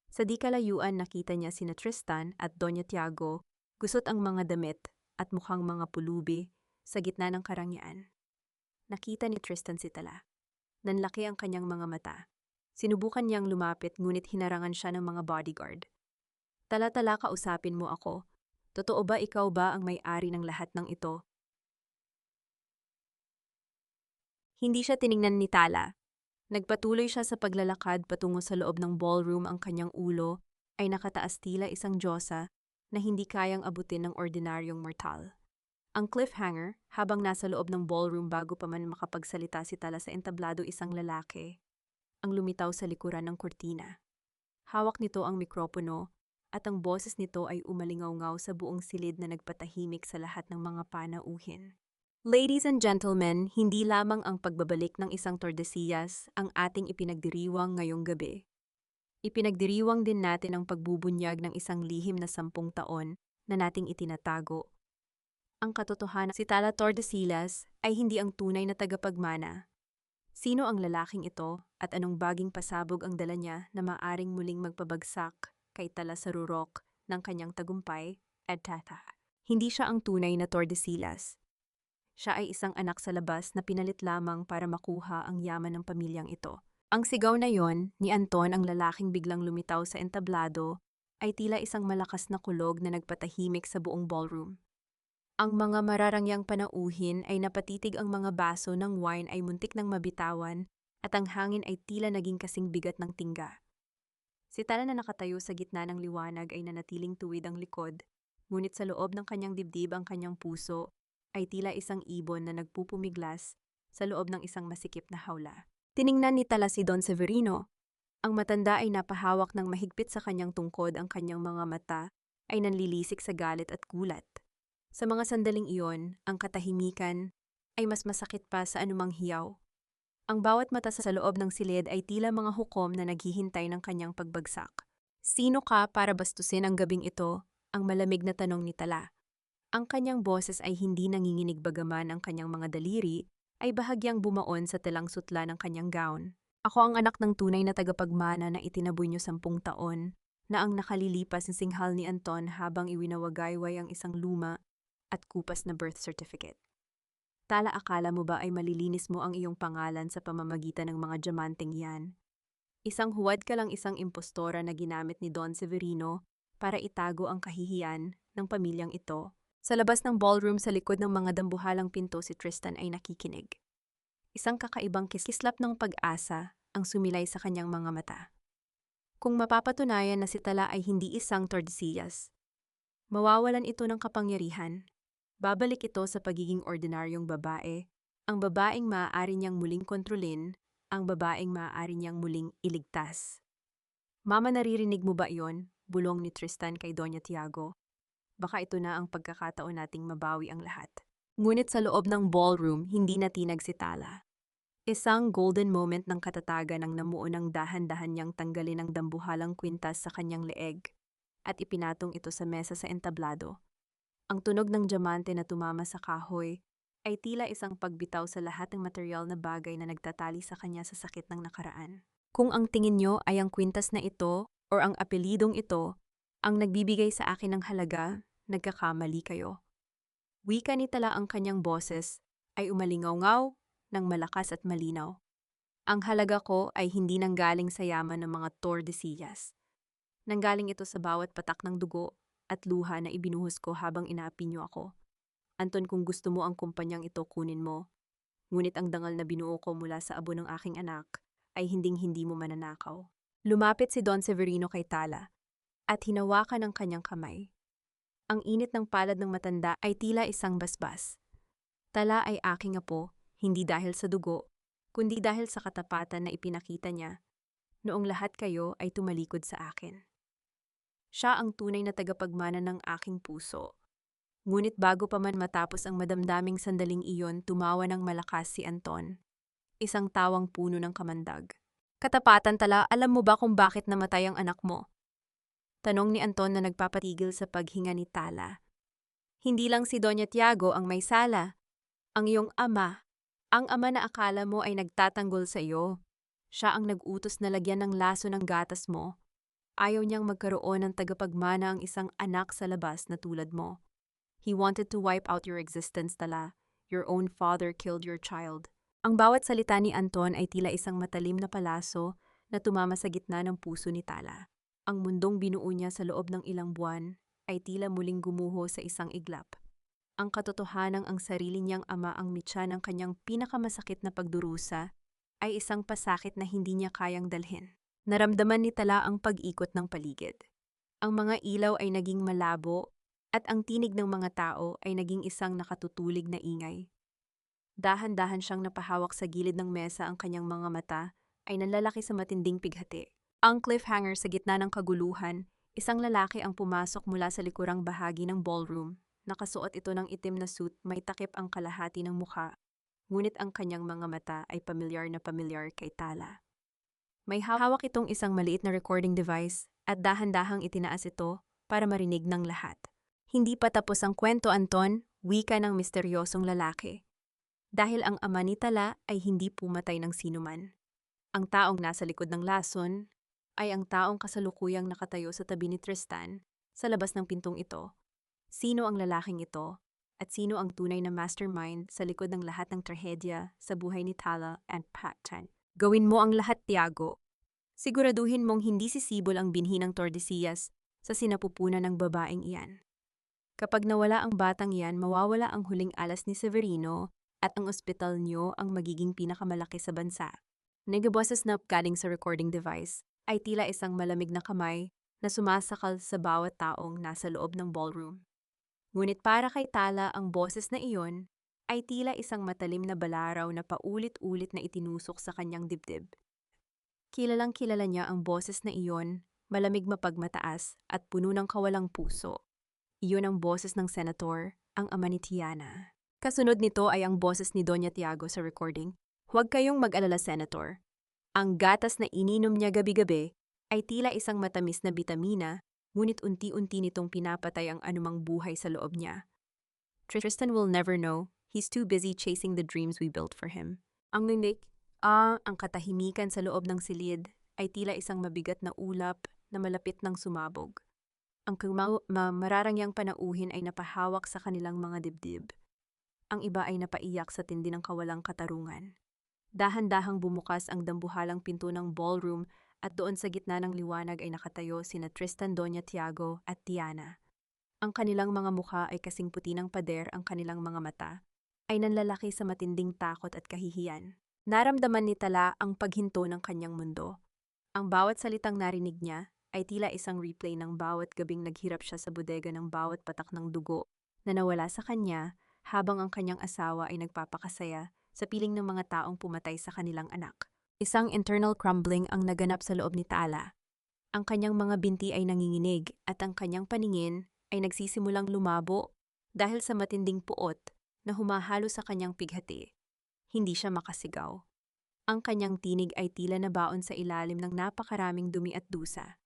Sa di kalayuan nakita niya sina Tristan at Doña Tiago, gusot ang mga damit at mukhang mga pulubi sa gitna ng karangyaan. Nakita ni Tristan si Tala. Nanlaki ang kanyang mga mata. Sinubukan niyang lumapit ngunit hinarangan siya ng mga bodyguard. Tala-tala, kausapin mo ako. Totoo ba ikaw ba ang may-ari ng lahat ng ito? Hindi siya tiningnan ni Tala. Nagpatuloy siya sa paglalakad patungo sa loob ng ballroom. Ang kanyang ulo ay nakataas tila isang diyosa na hindi kayang abutin ng ordinaryong mortal. Ang cliffhanger, habang nasa loob ng ballroom bago pa man makapagsalita si Tala sa entablado, isang lalaki ang lumitaw sa likuran ng kurtina. Hawak nito ang mikropono at ang boses nito ay umalingaw-ngaw sa buong silid na nagpatahimik sa lahat ng mga panauhin. Ladies and gentlemen, hindi lamang ang pagbabalik ng isang Tordesillas ang ating ipinagdiriwang ngayong gabi. Ipinagdiriwang din natin ang pagbubunyag ng isang lihim na 10 taon na nating itinatago. Ang katotohanan, si Tala Tordesillas ay hindi ang tunay na tagapagmana. Sino ang lalaking ito at anong baging pasabog ang dala niya na maaring muling magpabagsak kay Tala sa rurok ng kanyang tagumpay at tata? Hindi siya ang tunay na Tordesillas. Siya ay isang anak sa labas na pinalit lamang para makuha ang yaman ng pamilyang ito. Ang sigaw na yon ni Anton, ang lalaking biglang lumitaw sa entablado, ay tila isang malakas na kulog na nagpatahimik sa buong ballroom. Ang mga mararangyang panauhin ay napatitig, ang mga baso ng wine ay muntik ng mabitawan at ang hangin ay tila naging kasing bigat ng tingga. Si Tala na nakatayo sa gitna ng liwanag ay nanatiling tuwid ang likod, ngunit sa loob ng kanyang dibdib ang kanyang puso ay tila isang ibon na nagpupumiglas sa loob ng isang masikip na hawla. Tiningnan ni Tala si Don Severino. Ang matanda ay napahawak ng mahigpit sa kanyang tungkod, ang kanyang mga mata ay nanlilisik sa galit at gulat. Sa mga sandaling iyon, ang katahimikan ay mas masakit pa sa anumang hiyaw. Ang bawat mata sa loob ng silid ay tila mga hukom na naghihintay ng kanyang pagbagsak. Sino ka para bastusin ang gabing ito? Ang malamig na tanong ni Tala. Ang kanyang boses ay hindi nanginginig, bagaman ang kanyang mga daliri ay bahagyang bumaon sa telang sutla ng kanyang gown. Ako ang anak ng tunay na tagapagmana na itinaboy niyo 10 taon, na ang nakalilipas ng singhal ni Anton habang iwinawagayway ang isang luma at kupas na birth certificate. Tala, akala mo ba ay malilinis mo ang iyong pangalan sa pamamagitan ng mga diamanteng yan? Isang huwad ka lang, isang impostora na ginamit ni Don Severino para itago ang kahihiyan ng pamilyang ito. Sa labas ng ballroom, sa likod ng mga dambuhalang pinto, si Tristan ay nakikinig. Isang kakaibang kislap ng pag-asa ang sumilay sa kanyang mga mata. Kung mapapatunayan na si Tala ay hindi isang Tordesillas, Mawawalan ito ng kapangyarihan. Babalik ito sa pagiging ordinaryong babae, ang babaeng maaari niyang muling kontrolin, ang babaeng maaari niyang muling iligtas. Mama, naririnig mo ba iyon? Bulong ni Tristan kay Doña Tiago. Baka ito na ang pagkakataon nating mabawi ang lahat. Ngunit sa loob ng ballroom, hindi natinag si Tala. Isang golden moment ng katatagan ang namuo ng dahan-dahan niyang tanggalin ang dambuhalang kwintas sa kanyang leeg at ipinatong ito sa mesa sa entablado. Ang tunog ng diamante na tumama sa kahoy ay tila isang pagbitaw sa lahat ng material na bagay na nagtatali sa kanya sa sakit ng nakaraan. Kung ang tingin nyo ay ang kwintas na ito o ang apelidong ito ang nagbibigay sa akin ng halaga, nagkakamali kayo. Wika ni Tala, ang kanyang boses ay umalingaw-ngaw ng malakas at malinaw. Ang halaga ko ay hindi nanggaling sa yaman ng mga Tordesillas. Nanggaling ito sa bawat patak ng dugo at luha na ibinuhos ko habang inaapi niyo ako. Anton, kung gusto mo ang kumpanyang ito, kunin mo. Ngunit ang dangal na binuo ko mula sa abo ng aking anak ay hinding-hindi mo mananakaw. Lumapit si Don Severino kay Tala at hinawakan ang kanyang kamay. Ang init ng palad ng matanda ay tila isang basbas. Tala ay aking apo, hindi dahil sa dugo, kundi dahil sa katapatan na ipinakita niya noong lahat kayo ay tumalikod sa akin. Siya ang tunay na tagapagmana ng aking puso. Ngunit bago pa man matapos ang madamdaming sandaling iyon, tumawa ng malakas si Anton, isang tawang puno ng kamandag. Katapatan, Tala, alam mo ba kung bakit namatay ang anak mo? Tanong ni Anton na nagpapatigil sa paghinga ni Tala. Hindi lang si Doña Tiago ang may sala. Ang iyong ama, ang ama na akala mo ay nagtatanggol sa iyo. Siya ang nag-utos na lagyan ng laso ng gatas mo. Ayaw niyang magkaroon ng tagapagmana ang isang anak sa labas na tulad mo. He wanted to wipe out your existence, Tala. Your own father killed your child. Ang bawat salita ni Anton ay tila isang matalim na palaso na tumama sa gitna ng puso ni Tala. Ang mundong binuo niya sa loob ng ilang buwan ay tila muling gumuho sa isang iglap. Ang katotohanang ang sarili niyang ama ang mitya ng kanyang pinakamasakit na pagdurusa ay isang pasakit na hindi niya kayang dalhin. Naramdaman ni Tala ang pag-ikot ng paligid. Ang mga ilaw ay naging malabo at ang tinig ng mga tao ay naging isang nakatutulig na ingay. Dahan-dahan siyang napahawak sa gilid ng mesa, ang kanyang mga mata ay nalalaki sa matinding pighati. Ang cliffhanger sa gitna ng kaguluhan, isang lalaki ang pumasok mula sa likurang bahagi ng ballroom. Nakasuot ito ng itim na suit, may takip ang kalahati ng mukha. Ngunit ang kanyang mga mata ay pamilyar na pamilyar kay Tala. May hawak itong isang maliit na recording device at dahan-dahang itinaas ito para marinig ng lahat. Hindi pa tapos ang kwento, Anton, wika ng misteryosong lalaki. Dahil ang ama ni Tala ay hindi pumatay ng sinuman. Ang taong nasa likod ng lason ay ang taong kasalukuyang nakatayo sa tabi ni Tristan sa labas ng pintong ito. Sino ang lalaking ito at sino ang tunay na mastermind sa likod ng lahat ng trahedya sa buhay ni Tala and Pactan? Gawin mo ang lahat, Tiago. Siguraduhin mong hindi sisibol ang binhi ng Tordesillas sa sinapupunan ng babaeng iyan. Kapag nawala ang batang iyan, mawawala ang huling alas ni Severino at ang ospital niyo ang magiging pinakamalaki sa bansa. Negaboses na galing sa recording device ay tila isang malamig na kamay na sumasakal sa bawat taong nasa loob ng ballroom. Ngunit para kay Tala, ang boses na iyon ay tila isang matalim na balaraw na paulit-ulit na itinusok sa kanyang dibdib. Kilalang kilala niya ang boses na iyon, malamig, mapagmataas at puno ng kawalang puso. Iyon ang boses ng senator, ang ama ni Tiana. Kasunod nito ay ang boses ni Doña Tiago sa recording. Huwag kayong mag-alala, Senator. Ang gatas na ininom niya gabi-gabi ay tila isang matamis na bitamina, ngunit unti-unti nitong pinapatay ang anumang buhay sa loob niya. Tristan will never know. He's too busy chasing the dreams we built for him. Ang ninik, ang katahimikan sa loob ng silid ay tila isang mabigat na ulap na malapit ng sumabog. Ang mararangyang panauhin ay napahawak sa kanilang mga dibdib. Ang iba ay napaiyak sa tindi ng kawalang katarungan. Dahan-dahang bumukas ang dambuhalang pinto ng ballroom at doon sa gitna ng liwanag ay nakatayo sina Tristan, Doña Tiago at Tiana. Ang kanilang mga mukha ay kasing puti ng pader, ang kanilang mga mata ay nanlalaki sa matinding takot at kahihiyan. Naramdaman ni Tala ang paghinto ng kanyang mundo. Ang bawat salitang narinig niya ay tila isang replay ng bawat gabing naghirap siya sa bodega ng bawat patak ng dugo na nawala sa kanya habang ang kanyang asawa ay nagpapakasaya sa piling ng mga taong pumatay sa kanilang anak. Isang internal crumbling ang naganap sa loob ni Tala. Ang kanyang mga binti ay nanginginig at ang kanyang paningin ay nagsisimulang lumabo dahil sa matinding puot na humahalo sa kanyang pighati. Hindi siya makasigaw. Ang kanyang tinig ay tila nabaon sa ilalim ng napakaraming dumi at dusa.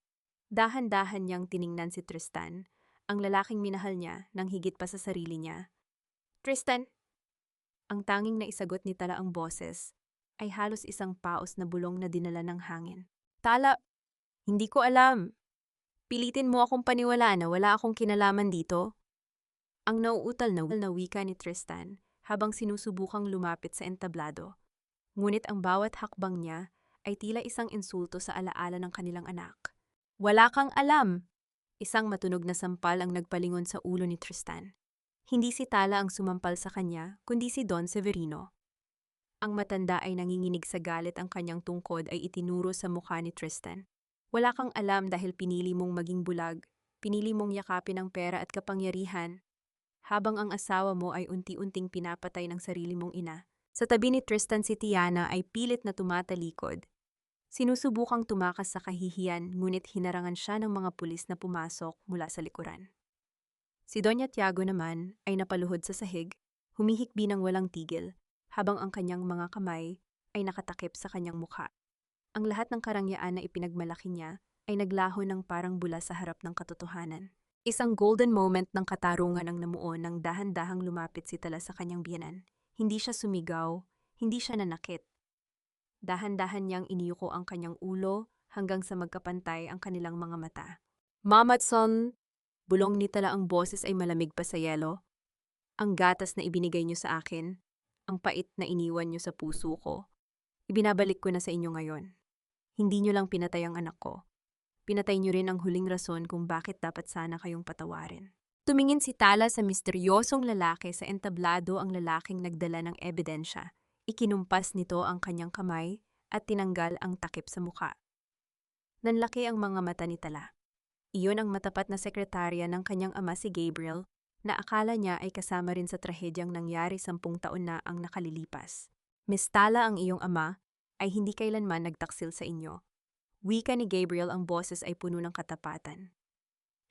Dahan-dahan niyang tiningnan si Tristan, ang lalaking minahal niya nang higit pa sa sarili niya. Tristan! Ang tanging naisagot ni Tala ang boses ay halos isang paos na bulong na dinala ng hangin. Tala! Hindi ko alam. Pilitin mo akong paniwalaan na wala akong kinalaman dito. Ang nauutal na wika ni Tristan habang sinusubukang lumapit sa entablado. Ngunit ang bawat hakbang niya ay tila isang insulto sa alaala ng kanilang anak. Wala kang alam! Isang matunog na sampal ang nagpalingon sa ulo ni Tristan. Hindi si Tala ang sumampal sa kanya, kundi si Don Severino. Ang matanda ay nanginginig sa galit, ang kanyang tungkod ay itinuro sa mukha ni Tristan. Wala kang alam dahil pinili mong maging bulag, pinili mong yakapin ang pera at kapangyarihan, habang ang asawa mo ay unti-unting pinapatay ng sarili mong ina. Sa tabi ni Tristan si Tiana ay pilit na tumatalikod. Sinusubukang tumakas sa kahihiyan, ngunit hinarangan siya ng mga pulis na pumasok mula sa likuran. Si Doña Tiago naman ay napaluhod sa sahig, humihikbi ng walang tigil, habang ang kanyang mga kamay ay nakatakip sa kanyang mukha. Ang lahat ng karangyaan na ipinagmalaki niya ay naglaho ng parang bula sa harap ng katotohanan. Isang golden moment ng katarungan ang namuo nang dahan-dahang lumapit si Tala sa kanyang biyenan. Hindi siya sumigaw, hindi siya nanakit. Dahan-dahan niyang iniyuko ang kanyang ulo hanggang sa magkapantay ang kanilang mga mata. Mamatson! Bulong ni Tala, ang boses ay malamig pa sa yelo. Ang gatas na ibinigay niyo sa akin, ang pait na iniwan niyo sa puso ko, ibinabalik ko na sa inyo ngayon. Hindi niyo lang pinatay ang anak ko. Pinatay niyo rin ang huling rason kung bakit dapat sana kayong patawarin. Tumingin si Tala sa misteryosong lalaki sa entablado, ang lalaking nagdala ng ebidensya. Ikinumpas nito ang kanyang kamay at tinanggal ang takip sa mukha. Nanlaki ang mga mata ni Tala. Iyon ang matapat na sekretarya ng kanyang ama, si Gabriel, na akala niya ay kasama rin sa trahedyang nangyari 10 taon na ang nakalilipas. Miss Tala, ang iyong ama ay hindi kailanman nagtaksil sa inyo. Wika ni Gabriel, ang boses ay puno ng katapatan.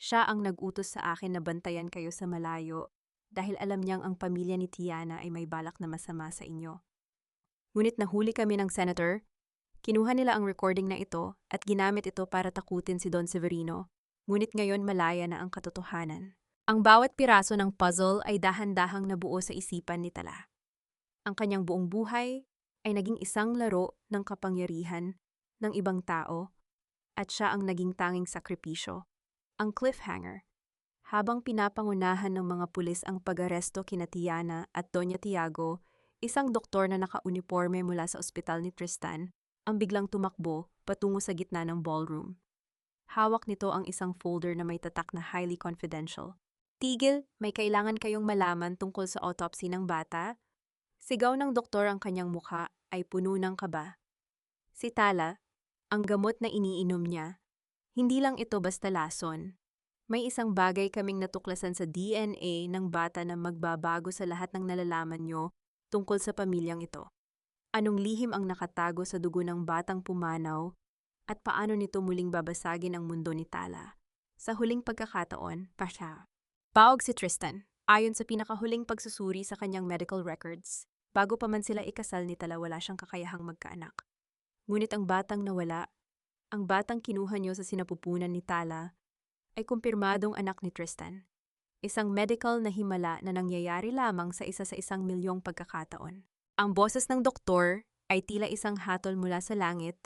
Siya ang nag-utos sa akin na bantayan kayo sa malayo dahil alam niyang ang pamilya ni Tiana ay may balak na masama sa inyo. Ngunit nahuli kami ng senator. Kinuha nila ang recording na ito at ginamit ito para takutin si Don Severino. Ngunit ngayon malaya na ang katotohanan. Ang bawat piraso ng puzzle ay dahan-dahang nabuo sa isipan ni Tala. Ang kanyang buong buhay ay naging isang laro ng kapangyarihan ng ibang tao at siya ang naging tanging sakripisyo. Ang cliffhanger. Habang pinapangunahan ng mga pulis ang pag-aresto kina Tiana at Doña Tiago, isang doktor na naka-uniforme mula sa ospital ni Tristan ang biglang tumakbo patungo sa gitna ng ballroom. Hawak nito ang isang folder na may tatak na highly confidential. Tigil, may kailangan kayong malaman tungkol sa autopsy ng bata. Sigaw ng doktor, ang kanyang mukha ay puno ng kaba. Si Tala, ang gamot na iniinom niya, hindi lang ito basta lason. May isang bagay kaming natuklasan sa DNA ng bata na magbabago sa lahat ng nalalaman nyo tungkol sa pamilyang ito. Anong lihim ang nakatago sa dugo ng batang pumanaw at paano nito muling babasagin ang mundo ni Tala. Sa huling pagkakataon, pasya. Paog si Tristan. Ayon sa pinakahuling pagsusuri sa kanyang medical records, bago pa man sila ikasal ni Tala, wala siyang kakayahang magkaanak. Ngunit ang batang nawala, ang batang kinuha niyo sa sinapupunan ni Tala, ay kumpirmadong anak ni Tristan. Isang medical na himala na nangyayari lamang sa isa sa 1,000,000 pagkakataon. Ang boses ng doktor ay tila isang hatol mula sa langit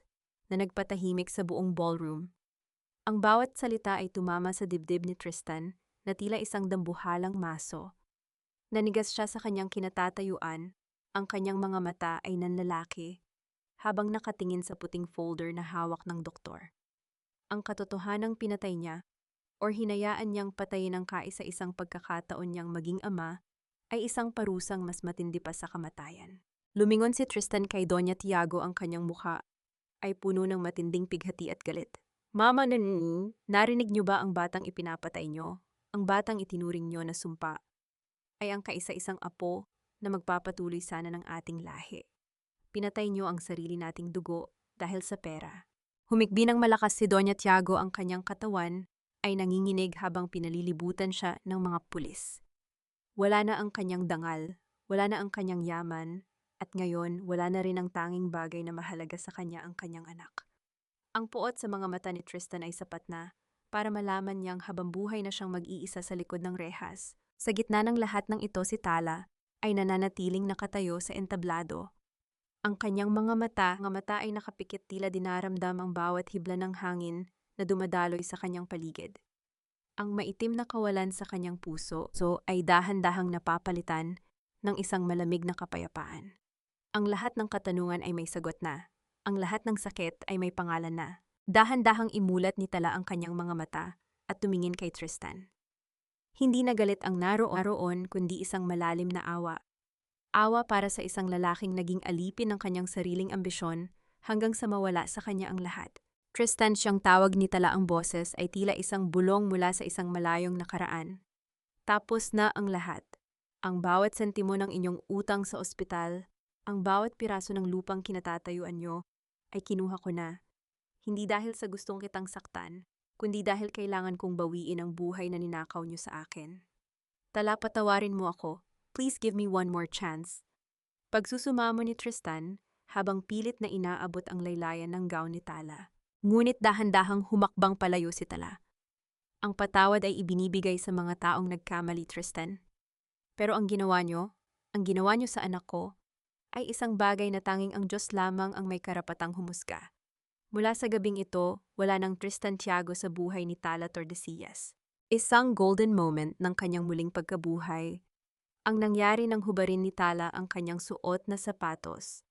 na nagpatahimik sa buong ballroom. Ang bawat salita ay tumama sa dibdib ni Tristan na tila isang dambuhalang maso. Nanigas siya sa kanyang kinatatayuan, ang kanyang mga mata ay nanlalaki, habang nakatingin sa puting folder na hawak ng doktor. Ang katotohanang pinatay niya, or hinayaan niyang patayin ng kaisa-isang pagkakataon niyang maging ama, ay isang parusang mas matindi pa sa kamatayan. Lumingon si Tristan kay Doña Tiago, ang kanyang mukha ay puno ng matinding pighati at galit. Mama Nani, narinig niyo ba ang batang ipinapatay niyo? Ang batang itinuring niyo na sumpa ay ang kaisa-isang apo na magpapatuloy sana ng ating lahi. Pinatay niyo ang sarili nating dugo dahil sa pera. Humikbi ng malakas si Doña Tiago, ang kanyang katawan ay nanginginig habang pinalilibutan siya ng mga pulis. Wala na ang kanyang dangal, wala na ang kanyang yaman, at ngayon wala na rin ang tanging bagay na mahalaga sa kanya, ang kanyang anak. Ang puot sa mga mata ni Tristan ay sapat na para malaman niyang habang buhay na siyang mag-iisa sa likod ng rehas. Sa gitna ng lahat ng ito, si Tala ay nananatiling nakatayo sa entablado. Ang kanyang mga mata ay nakapikit, tila dinaramdam ang bawat hibla ng hangin na dumadaloy sa kanyang paligid. Ang maitim na kawalan sa kanyang puso ay dahan-dahang napapalitan ng isang malamig na kapayapaan. Ang lahat ng katanungan ay may sagot na. Ang lahat ng sakit ay may pangalan na. Dahan-dahang imulat ni Tala ang kanyang mga mata at tumingin kay Tristan. Hindi na galit ang naroon kundi isang malalim na awa. Awa para sa isang lalaking naging alipin ng kanyang sariling ambisyon hanggang sa mawala sa kanya ang lahat. Tristan, siyang tawag ni Tala, ang boses ay tila isang bulong mula sa isang malayong nakaraan. Tapos na ang lahat. Ang bawat sentimo ng inyong utang sa ospital, ang bawat piraso ng lupang kinatatayuan nyo, ay kinuha ko na. Hindi dahil sa gustong kitang saktan, kundi dahil kailangan kong bawiin ang buhay na ninakaw nyo sa akin. Tala, patawarin mo ako. Please give me one more chance. Pagsusumamo ni Tristan habang pilit na inaabot ang laylayan ng gown ni Tala. Ngunit dahan-dahang humakbang palayo si Tala. Ang patawad ay ibinibigay sa mga taong nagkamali, Tristan. Pero ang ginawa nyo sa anak ko, ay isang bagay na tanging ang Diyos lamang ang may karapatang humusga. Mula sa gabing ito, wala nang Tristan Tiago sa buhay ni Tala Tordesillas. Isang golden moment ng kanyang muling pagkabuhay. Ang nangyari nang hubarin ni Tala ang kanyang suot na sapatos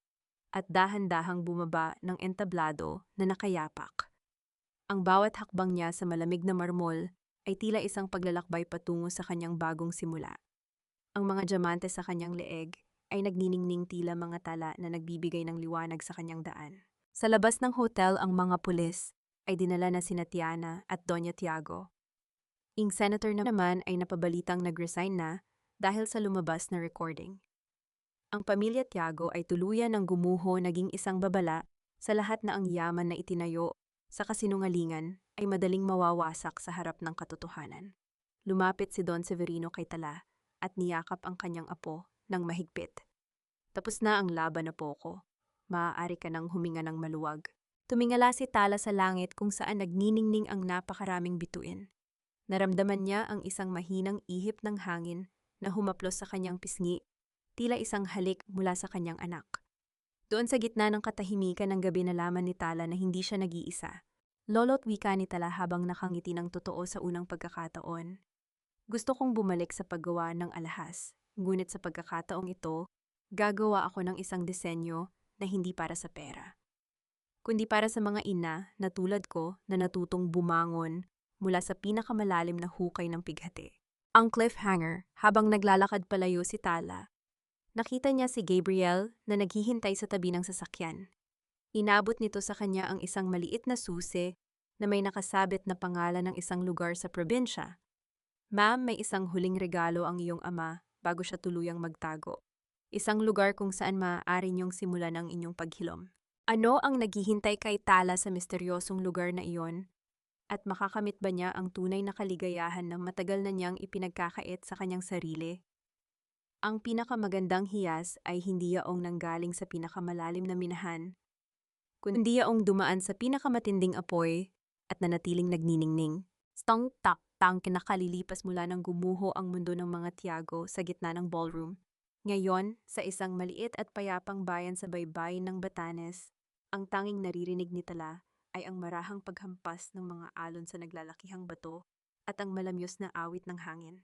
at dahan-dahang bumaba ng entablado na nakayapak. Ang bawat hakbang niya sa malamig na marmol ay tila isang paglalakbay patungo sa kanyang bagong simula. Ang mga diamante sa kanyang leeg ay nagniningning, tila mga tala na nagbibigay ng liwanag sa kanyang daan. Sa labas ng hotel, ang mga pulis ay dinala na sina Tiana at Doña Tiago. Ang senator naman ay napabalitang nag-resign na dahil sa lumabas na recording. Ang pamilya Tiago ay tuluyan ng gumuho, naging isang babala sa lahat na ang yaman na itinayo sa kasinungalingan ay madaling mawawasak sa harap ng katotohanan. Lumapit si Don Severino kay Tala at niyakap ang kanyang apo ng mahigpit. Tapos na ang laban na poko. Maaari ka nang huminga ng maluwag. Tumingala si Tala sa langit kung saan nagniningning ang napakaraming bituin. Naramdaman niya ang isang mahinang ihip ng hangin na humaplos sa kanyang pisngi, tila isang halik mula sa kanyang anak. Doon sa gitna ng katahimikan ng gabi, nalaman ni Tala na hindi siya nag-iisa. Lolo't wika ni Tala habang nakangiti ng totoo sa unang pagkakataon. Gusto kong bumalik sa paggawa ng alahas, ngunit sa pagkakataong ito, gagawa ako ng isang disenyo na hindi para sa pera, kundi para sa mga ina na tulad ko na natutong bumangon mula sa pinakamalalim na hukay ng pighati. Ang cliffhanger, habang naglalakad palayo si Tala, nakita niya si Gabriel na naghihintay sa tabi ng sasakyan. Inabot nito sa kanya ang isang maliit na susi na may nakasabit na pangalan ng isang lugar sa probinsya. Ma'am, may isang huling regalo ang iyong ama bago siya tuluyang magtago. Isang lugar kung saan maaari niyong simulan ang inyong paghilom. Ano ang naghihintay kay Tala sa misteryosong lugar na iyon? At makakamit ba niya ang tunay na kaligayahan na matagal na niyang ipinagkakait sa kanyang sarili? Ang pinakamagandang hiyas ay hindi yaong nanggaling sa pinakamalalim na minahan, kundi yaong dumaan sa pinakamatinding apoy at nanatiling nagniningning. Tang kinakalilipas mula ng gumuho ang mundo ng mga Tiago sa gitna ng ballroom. Ngayon, sa isang maliit at payapang bayan sa baybayin ng Batanes, ang tanging naririnig ni Tala ay ang marahang paghampas ng mga alon sa naglalakihang bato at ang malamyos na awit ng hangin.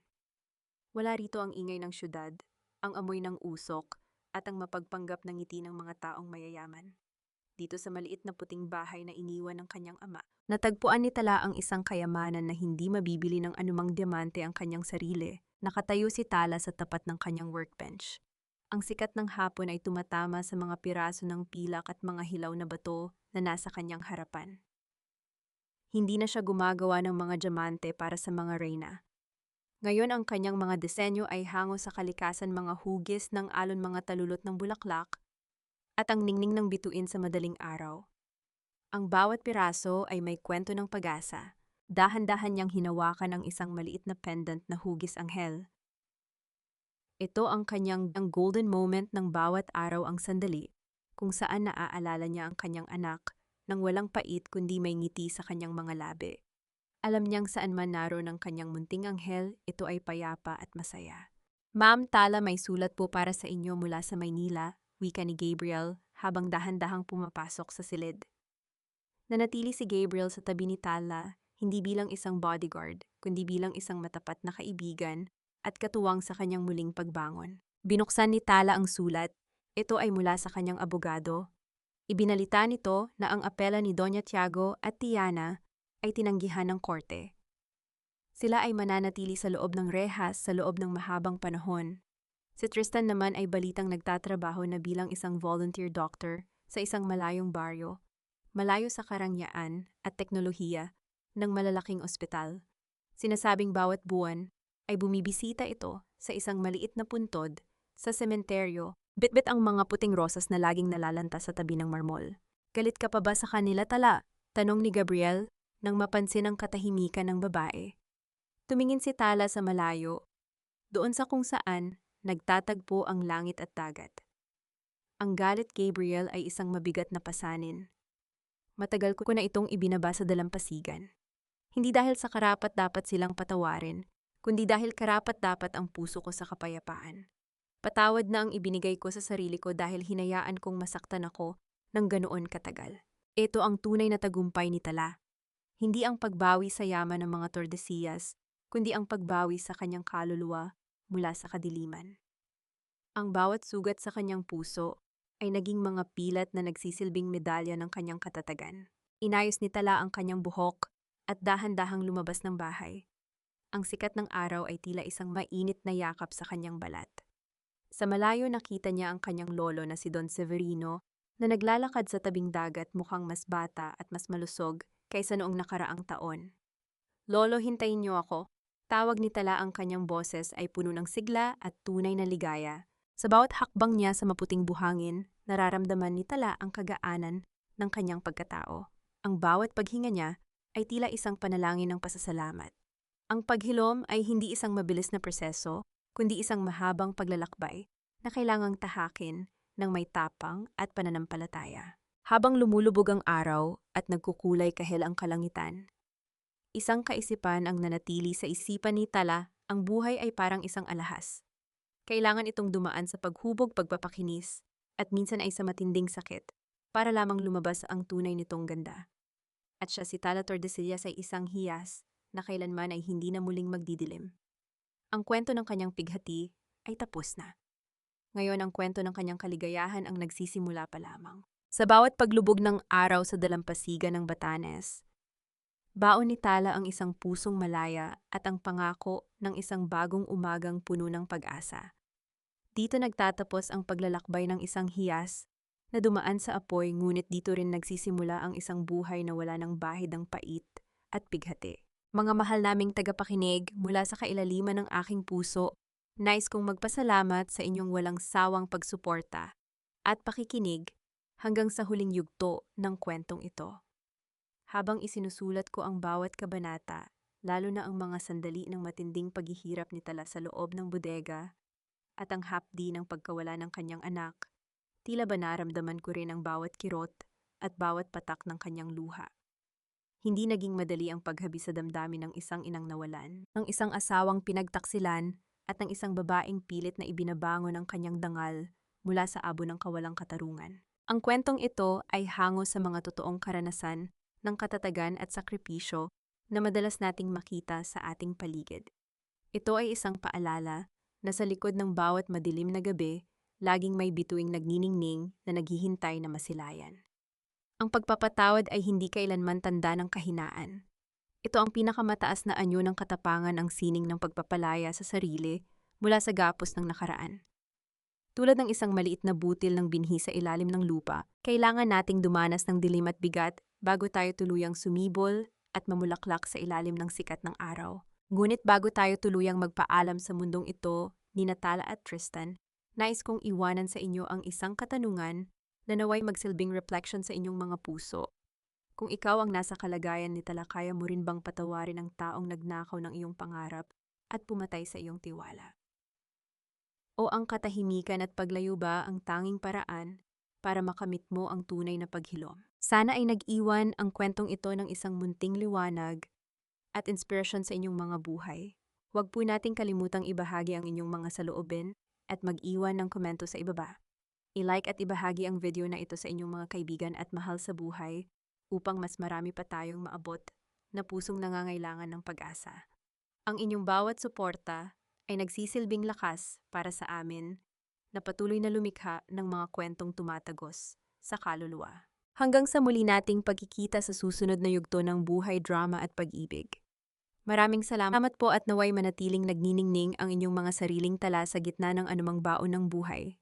Wala rito ang ingay ng syudad, ang amoy ng usok, at ang mapagpanggap na ngiti ng mga taong mayayaman. Dito sa maliit na puting bahay na iniwan ng kanyang ama, natagpuan ni Tala ang isang kayamanan na hindi mabibili ng anumang diamante ang kanyang sarili. Nakatayo si Tala sa tapat ng kanyang workbench. Ang sikat ng hapon ay tumatama sa mga piraso ng pilak at mga hilaw na bato na nasa kanyang harapan. Hindi na siya gumagawa ng mga diamante para sa mga reyna. Ngayon ang kanyang mga disenyo ay hango sa kalikasan, mga hugis ng alon, mga talulot ng bulaklak, at ang ningning ng bituin sa madaling araw. Ang bawat piraso ay may kwento ng pag-asa. Dahan-dahan niyang hinawakan ang isang maliit na pendant na hugis anghel. Ito ang kanyang golden moment ng bawat araw, ang sandali kung saan naaalala niya ang kanyang anak nang walang pait kundi may ngiti sa kanyang mga labi. Alam niyang saan man naroon ang kanyang munting anghel, ito ay payapa at masaya. Ma'am Tala, may sulat po para sa inyo mula sa Maynila, wika ni Gabriel habang dahan-dahang pumapasok sa silid. Nanatili si Gabriel sa tabi ni Tala, hindi bilang isang bodyguard, kundi bilang isang matapat na kaibigan at katuwang sa kanyang muling pagbangon. Binuksan ni Tala ang sulat. Ito ay mula sa kanyang abogado. Ibinalita nito na ang apela ni Doña Tiago at Tiana ay tinanggihan ng korte. Sila ay mananatili sa loob ng rehas sa loob ng mahabang panahon. Si Tristan naman ay balitang nagtatrabaho na bilang isang volunteer doctor sa isang malayong baryo, malayo sa karangyaan at teknolohiya ng malalaking ospital. Sinasabing bawat buwan ay bumibisita ito sa isang maliit na puntod sa sementeryo, bitbit ang mga puting rosas na laging nalalanta sa tabi ng marmol. Galit ka pa ba sa kanila, Tala? Tanong ni Gabriel nang mapansin ang katahimikan ng babae. Tumingin si Tala sa malayo, doon sa kung saan nagtatagpo ang langit at dagat. Ang galit, Gabriel, ay isang mabigat na pasanin. Matagal ko na itong ibinaba sa dalampasigan. Hindi dahil sa karapat-dapat silang patawarin, kundi dahil karapat-dapat ang puso ko sa kapayapaan. Patawad na ang ibinigay ko sa sarili ko dahil hinayaan kong masaktan ako ng ganoon katagal. Ito ang tunay na tagumpay ni Tala. Hindi ang pagbawi sa yaman ng mga Tordesillas, kundi ang pagbawi sa kanyang kaluluwa mula sa kadiliman. Ang bawat sugat sa kanyang puso ay naging mga pilat na nagsisilbing medalya ng kanyang katatagan. Inayos ni Tala ang kanyang buhok at dahan-dahang lumabas ng bahay. Ang sikat ng araw ay tila isang mainit na yakap sa kanyang balat. Sa malayo nakita niya ang kanyang lolo na si Don Severino na naglalakad sa tabing dagat, mukhang mas bata at mas malusog kaysa noong nakaraang taon. Lolo, hintayin niyo ako. Tawag ni Tala, ang kanyang boses ay puno ng sigla at tunay na ligaya. Sa bawat hakbang niya sa maputing buhangin, nararamdaman ni Tala ang kagaanan ng kanyang pagkatao. Ang bawat paghinga niya ay tila isang panalangin ng pasasalamat. Ang paghilom ay hindi isang mabilis na proseso, kundi isang mahabang paglalakbay na kailangang tahakin ng may tapang at pananampalataya. Habang lumulubog ang araw at nagkukulay kahel ang kalangitan, isang kaisipan ang nanatili sa isipan ni Tala. Ang buhay ay parang isang alahas. Kailangan itong dumaan sa paghubog, pagpapakinis, at minsan ay sa matinding sakit, para lamang lumabas ang tunay nitong ganda. At siya, si Tala Tordesillas, ay isang hiyas na kailanman ay hindi na muling magdidilim. Ang kwento ng kanyang pighati ay tapos na. Ngayon ang kwento ng kanyang kaligayahan ang nagsisimula pa lamang. Sa bawat paglubog ng araw sa dalampasigan ng Batanes, baon ni Tala ang isang pusong malaya at ang pangako ng isang bagong umagang puno ng pag-asa. Dito nagtatapos ang paglalakbay ng isang hiyas na dumaan sa apoy, ngunit dito rin nagsisimula ang isang buhay na wala ng bahid ng pait at pighati. Mga mahal naming tagapakinig, mula sa kailaliman ng aking puso, nais kong magpasalamat sa inyong walang sawang pagsuporta at pakikinig hanggang sa huling yugto ng kwentong ito. Habang isinusulat ko ang bawat kabanata, lalo na ang mga sandali ng matinding paghihirap ni Tala sa loob ng bodega at ang hapdi ng pagkawala ng kanyang anak, tila ba naramdaman ko rin ang bawat kirot at bawat patak ng kanyang luha. Hindi naging madali ang paghabi sa damdamin ng isang inang nawalan, ng isang asawang pinagtaksilan at ng isang babaeng pilit na ibinabangon ng kanyang dangal mula sa abo ng kawalang katarungan. Ang kwentong ito ay hango sa mga totoong karanasan ng katatagan at sakripisyo na madalas nating makita sa ating paligid. Ito ay isang paalala na sa likod ng bawat madilim na gabi, laging may bituing nagniningning na naghihintay na masilayan. Ang pagpapatawad ay hindi kailanman tanda ng kahinaan. Ito ang pinakamataas na anyo ng katapangan, ang sining ng pagpapalaya sa sarili mula sa gapos ng nakaraan. Tulad ng isang maliit na butil ng binhi sa ilalim ng lupa, kailangan nating dumanas ng dilim at bigat bago tayo tuluyang sumibol at mamulaklak sa ilalim ng sikat ng araw. Ngunit bago tayo tuluyang magpaalam sa mundong ito, ni Natala at Tristan, nais kong iwanan sa inyo ang isang katanungan na naway magsilbing reflection sa inyong mga puso. Kung ikaw ang nasa kalagayan ni Tala, kaya mo rin bang patawarin ang taong nagnakaw ng iyong pangarap at pumatay sa iyong tiwala? O ang katahimikan at paglayo ba ang tanging paraan para makamit mo ang tunay na paghilom? Sana ay nag-iwan ang kwentong ito ng isang munting liwanag at inspirasyon sa inyong mga buhay. Huwag po nating kalimutang ibahagi ang inyong mga saloobin at mag-iwan ng komento sa ibaba. I-like at ibahagi ang video na ito sa inyong mga kaibigan at mahal sa buhay upang mas marami pa tayong maabot na pusong nangangailangan ng pag-asa. Ang inyong bawat suporta ay nagsisilbing lakas para sa amin na patuloy na lumikha ng mga kwentong tumatagos sa kaluluwa. Hanggang sa muli nating pagkikita sa susunod na yugto ng buhay, drama at pag-ibig. Maraming salamat po at naway manatiling nagniningning ang inyong mga sariling tala sa gitna ng anumang baon ng buhay.